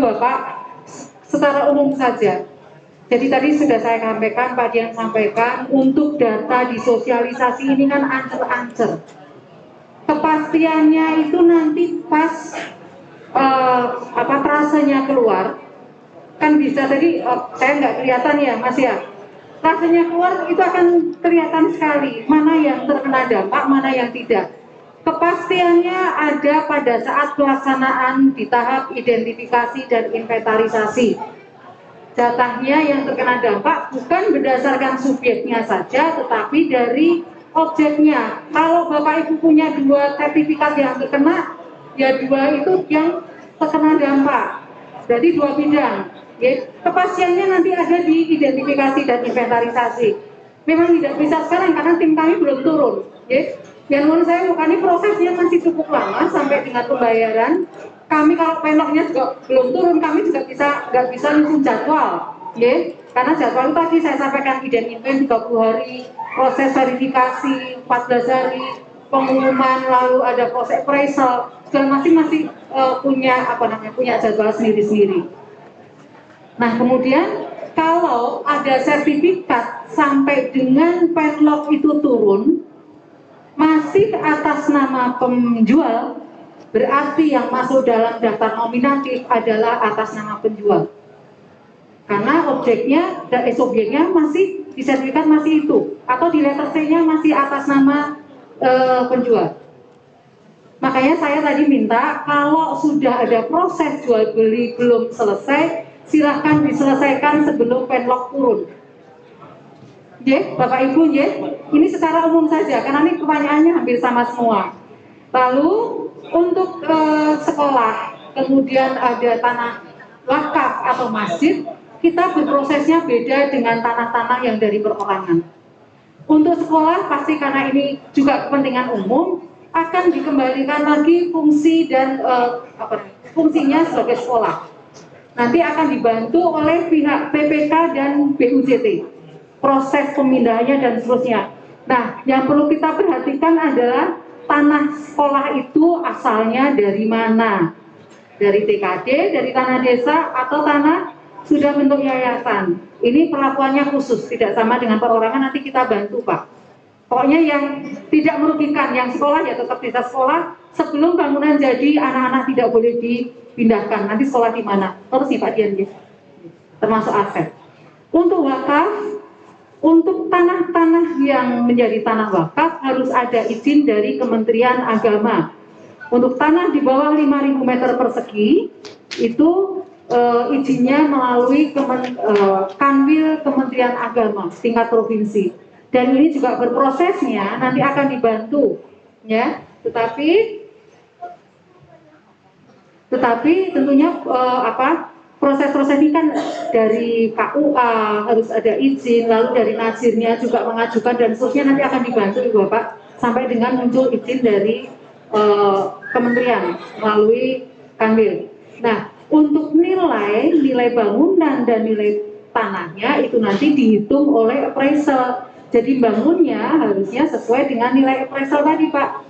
Bapak, secara umum saja. Jadi tadi sudah saya sampaikan, Pak Dian sampaikan, untuk data di sosialisasi ini kan ancer-ancer. Kepastiannya itu nanti pas trasenya keluar, kan bisa tadi saya nggak kelihatan ya Mas ya. Trasenya keluar itu akan kelihatan sekali mana yang terkena dampak, mana yang tidak. Kepastiannya ada pada saat pelaksanaan di tahap identifikasi dan inventarisasi. Datanya yang terkena dampak bukan berdasarkan subjeknya saja, tetapi dari objeknya. Kalau Bapak Ibu punya 2 sertifikat yang terkena, ya 2 itu yang terkena dampak. Jadi 2 bidang. Ya, kepastiannya nanti ada di identifikasi dan inventarisasi. Memang tidak bisa sekarang karena tim kami belum turun. Ya. Yang menurut saya ini prosesnya masih cukup lama sampai dengan pembayaran. Kami kalau penoknya juga belum turun, kami juga nggak bisa nyusun jadwal, ya. Karena jadwal itu tadi saya sampaikan identifikasi 30 hari, proses verifikasi 14 hari, pengumuman, lalu ada proses appraisal, dan masing-masing punya jadwal sendiri-sendiri. Nah kemudian kalau ada sertifikat sampai dengan penlog itu turun, masih atas nama penjual, berarti yang masuk dalam daftar nominatif adalah atas nama penjual. Karena objeknya dan subjeknya masih di sertifikat masih itu, atau di letter C-nya masih atas nama penjual. Makanya saya tadi minta kalau sudah ada proses jual beli belum selesai, silahkan diselesaikan sebelum penlog turun. Bapak Ibu, ini secara umum saja, karena ini pertanyaannya hampir sama semua. Lalu untuk sekolah, kemudian ada tanah wakaf atau masjid, kita berprosesnya beda dengan tanah-tanah yang dari perorangan. Untuk sekolah pasti karena ini juga kepentingan umum, akan dikembalikan lagi fungsi dan fungsinya sebagai sekolah. Nanti akan dibantu oleh pihak PPK dan BUJT. Proses pemindahannya dan seterusnya. Nah, yang perlu kita perhatikan adalah tanah sekolah itu asalnya dari mana? Dari TKD, dari tanah desa, atau tanah sudah bentuk yayasan. Ini perlakuannya khusus, tidak sama dengan perorangan, nanti kita bantu Pak. Pokoknya yang tidak merugikan, yang sekolah ya tetap bisa sekolah, sebelum bangunan jadi anak-anak tidak boleh dipindahkan. Nanti sekolah di mana? Terus nih Pak Dian, termasuk aset. Untuk wakaf, untuk tanah-tanah yang menjadi tanah wakaf harus ada izin dari Kementerian Agama. Untuk tanah di bawah 5.000 meter persegi itu izinnya melalui Kanwil Kementerian Agama tingkat provinsi. Dan ini juga berprosesnya nanti akan dibantu, ya. Tetapi tentunya proses-proses ini kan dari KUA harus ada izin, lalu dari nazirnya juga mengajukan dan seterusnya nanti akan dibantu Ibu Bapak sampai dengan muncul izin dari kementerian melalui Kanwil. Nah, untuk nilai bangunan dan nilai tanahnya itu nanti dihitung oleh appraisal. Jadi bangunnya harusnya sesuai dengan nilai appraisal tadi Pak.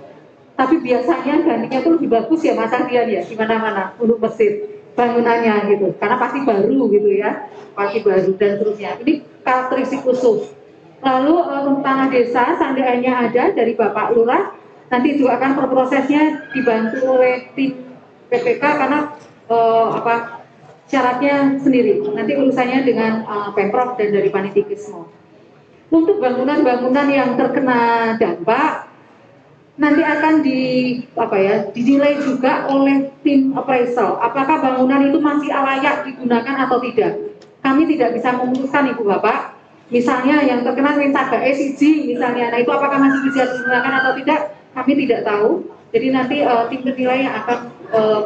Tapi biasanya gantinya itu lebih bagus ya Mas Ardian ya, di mana-mana untuk masjid bangunannya gitu, karena pasti baru gitu ya, pasti baru dan seterusnya. Ini karakteristik khusus. Lalu untuk tanah desa seandainya ada dari Bapak Lurah, nanti juga akan prosesnya dibantu oleh tim PPK karena syaratnya sendiri. Nanti urusannya dengan Pemprov dan dari Panitikismo. Untuk bangunan-bangunan yang terkena dampak nanti akan dinilai juga oleh tim appraisal. Apakah bangunan itu masih layak digunakan atau tidak? Kami tidak bisa memutuskan Ibu Bapak. Misalnya yang terkena Mensaga SIG misalnya, nah itu apakah masih bisa digunakan atau tidak? Kami tidak tahu. Jadi nanti tim penilai yang akan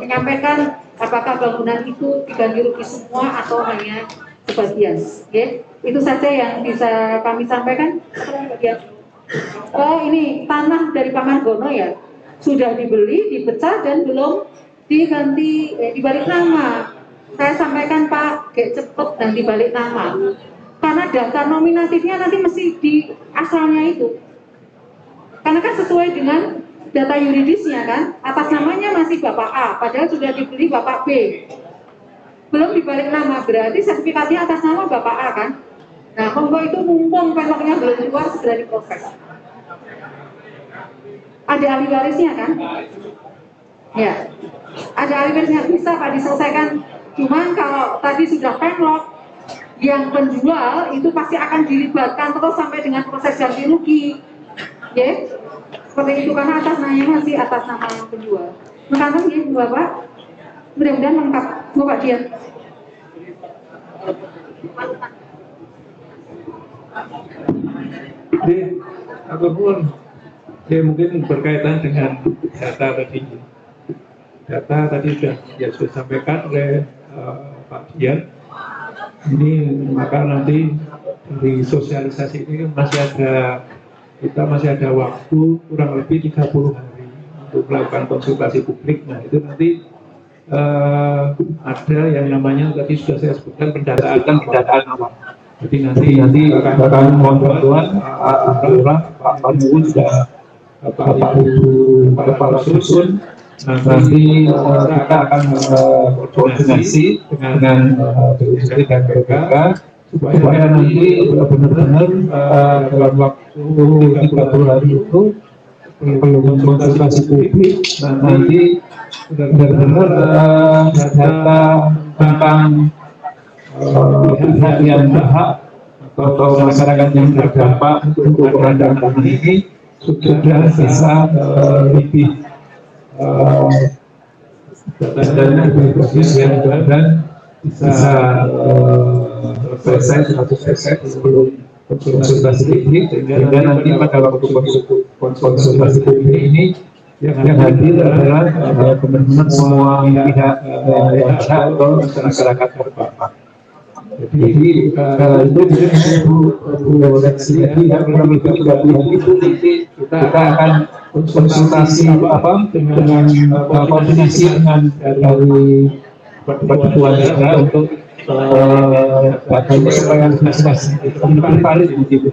menyampaikan apakah bangunan itu diganti rugi semua atau hanya sebagian. Okay? Itu saja yang bisa kami sampaikan. Oh ini tanah dari Pak Margono ya, sudah dibeli, dipecah dan belum diganti dibalik nama. Saya sampaikan Pak, cepet dan dibalik nama. Karena daftar nominatifnya nanti mesti di asalnya itu. Karena kan sesuai dengan data yuridisnya kan, atas namanya masih Bapak A, padahal sudah dibeli Bapak B. Belum dibalik nama, berarti sertifikatnya atas nama Bapak A kan. Nah, monggo itu mumpung penoknya belum keluar segera diproses. Ada ahli warisnya kan? Ya, ada ahli warisnya bisa Pak diselesaikan. Cuman kalau tadi sudah penlok, yang penjual itu pasti akan dilibatkan terus sampai dengan proses ganti rugi. Ya, seperti itu karena atas namanya masih atas nama yang penjual. Mekaten ya, Bapak. Mudah-mudahan lengkap, Bapak Dian. Jadi, aku pun ya mungkin berkaitan dengan data tadi. Data tadi sudah sampaikan oleh Pak Dian. Ini maka nanti di sosialisasi ini kan kita masih ada waktu kurang lebih 30 hari untuk melakukan konsultasi publik. Nah itu nanti ada yang namanya tadi sudah saya sebutkan pendataan awal. Jadi nanti akan membuat Pak Pandu juga Pak Kepala Susun. Nanti kita akan koordinasi dengan BUMD dan BPK supaya nanti benar-benar dalam waktu 30 hari itu belum konsultasi publik nanti benar-benar data tentang pihak yang berhak atau masyarakat yang terdampak untuk pengadaan tanah ini sudah bisa lebih dan bagus yang dan bisa selesai 100% sebelum konsultasi publik sehingga nanti pada waktu konsultasi publik ini yang hadir adalah benar-benar semua pihak yang berhak atau masyarakat terdampak. Jadi itu koreksi yang kurang lebih 30 hari itu nanti kita akan konsultasi dengan koordinasi dengan dari Pertuan Daerah untuk bagaimana supaya lebih valid begitu.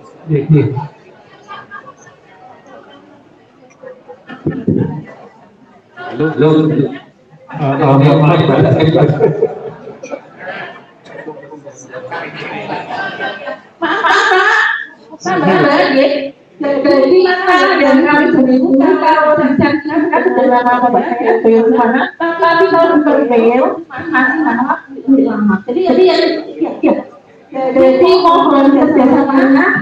Jadi yang kami berikan kalau rencana kan dalam mana tapi kalau berbeda masih lama. Jadi jadi mohon kerjasamanya.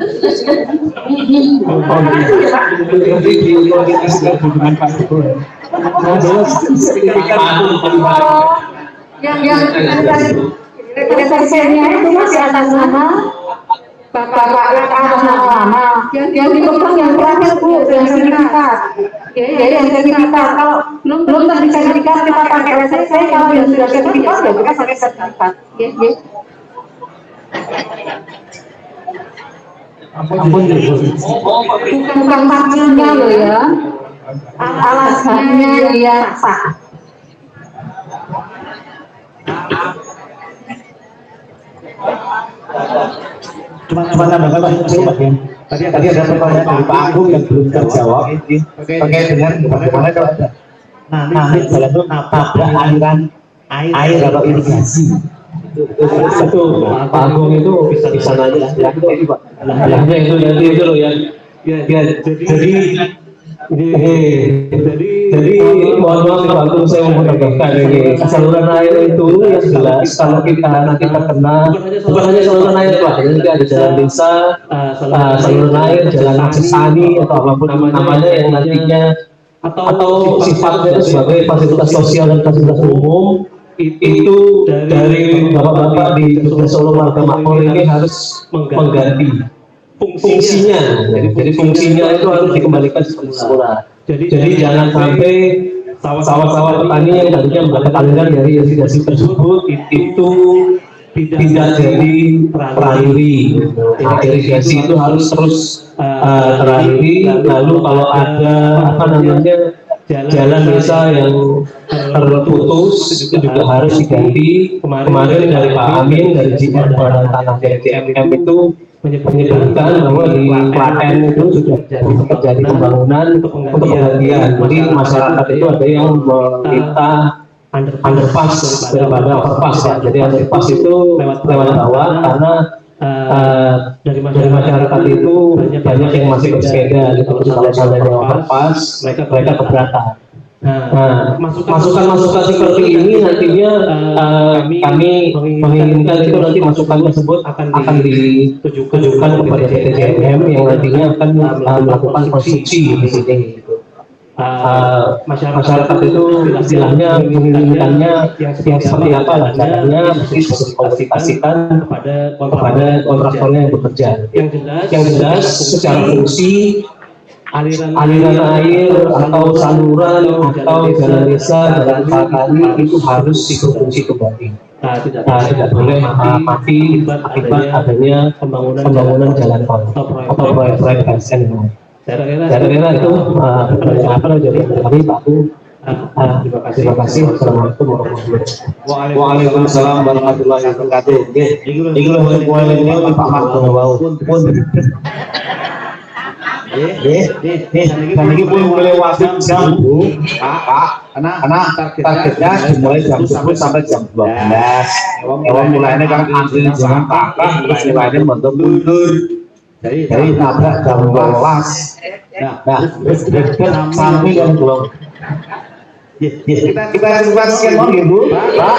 Yang representasinya itu masih atas nama Bapak atas nama lama. Yang dipegang yang terakhir Bu, yang sertifikat. Jadi yang sertifikat kalau belum terbit sertifikat kita pakai LSC, kalau yang sudah sertifikat ya kita pakai sertifikat. Bukan maksudnya loh ya. Alasannya dia sah. Cuma tambahkan tadi ada pertanyaan dari Pak Agung yang belum terjawab terkait dengan bagaimana kalau ada nanti jalan itu nabrak aliran air atau irigasi. Itu Pak Agung itu bisa nanya Pak. Alahnya itu nanti itu loh ya. Jadi mohon maaf saya mau menambahkan ini saluran air itu yang jelas kalau kita nanti terkena bukan hanya saluran air Pak, nanti ada jalan desa, saluran air, jalan akses tani atau apapun namanya yang nantinya atau sifatnya itu sebagai fasilitas sosial dan fasilitas umum itu dari bapak-bapak di Petugas Solo Warga Makmur ini harus mengganti fungsinya. Jadi fungsinya itu harus dikembalikan seperti semula. Jadi jangan sampai sawah-sawah petani yang tadinya mendapat aliran dari irigasi tersebut itu tidak jadi teraliri. Irigasi itu harus terus teraliri. Lalu kalau ada jalan desa yang terputus itu juga harus diganti. Kemarin dari Pak Amin dari JM Badan Tanah dari JMM itu menyebutkan bahwa di Klaten itu sudah terjadi pembangunan untuk penggantian. Jadi masyarakat itu ada yang meminta underpass daripada overpass ya. Jadi underpass itu lewat bawah karena dari masyarakat itu banyak yang masih bersepeda gitu. Kalau seandainya overpass mereka keberatan. Nah, masukan-masukan seperti ini nantinya kami menginginkan itu nanti masukan tersebut akan ditujukan kepada DPJMM yang nantinya akan melakukan konstruksi di sini. Masyarakat itu istilahnya menginginkannya yang seperti apa lah caranya, mesti dikomunikasikan kepada kontraktornya yang bekerja. Yang jelas secara fungsi aliran air atau saluran atau jalan desa jalan kali itu harus difungsi kembali. Tidak boleh mati akibat adanya pembangunan jalan tol atau proyek ASN. Saya kira itu apa jadi kami Pak. Terima kasih. Assalamualaikum warahmatullahi wabarakatuh. Waalaikumsalam warahmatullahi wabarakatuh. Iki lho poin Pak Marto wau. Pun. Ini pun boleh wajib jam Bu. Pak, karena targetnya dimulai jam 10 sampai jam 12. Ewang mulainya kan antri jangan kakak, terus mulainya bentuk mundur. Dari nabrak jam 12. Nah, terus sampai jam 12. Kita sekian Bu, Pak.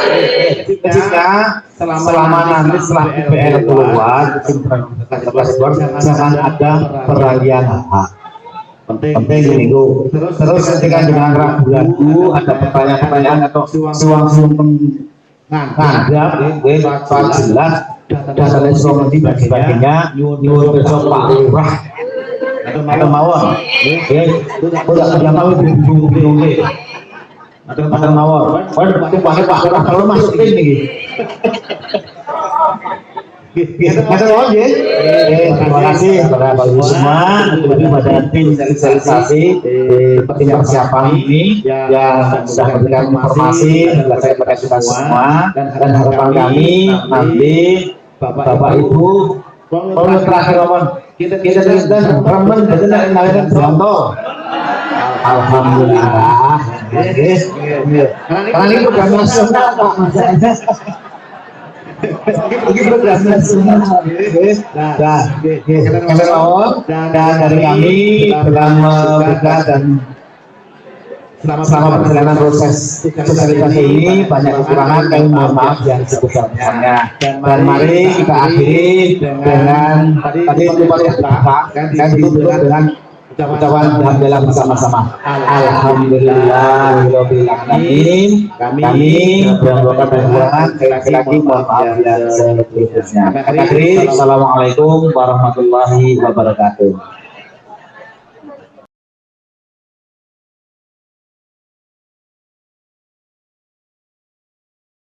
Jika selama nanti setelah IPR keluar, jangan ada peralihan hak. Penting ini Bu. Terus ketika dengan ragu-ragu ada pertanyaan-pertanyaan atau suang-suang nganggap, soal jelas data instrumen dan sebagainya, nyuwun besok Pak Lurah atau mawon. Udah mau bingung. Atau mawon. Itu pakai Pak Lurah kalau masukin nih. Terima kasih kepada Bapak Ibu semua, terlebih pada tim sosialisasi tim persiapan ini yang sudah memberikan informasi kepada kita semua, dan harapan kami nanti Bapak Ibu kalau terakhir ngomong kita dan remen dan ngaliran Bronto. Alhamdulillah. Karena ini program nasional Pak. Ini program nasional. Dan dari kami dalam membuka dan selama perjalanan proses sosialisasi ini banyak kekurangan, kami mohon maaf yang sebesar-besarnya. Dan mari kita akhiri dengan tadi Pak kan ditutup dengan ucapan alhamdulillah bersama-sama. Alhamdulillahirabbil alamin. Kami berdoa dan lagi mohon maaf yang sebesar-besarnya. Assalamualaikum warahmatullahi wabarakatuh.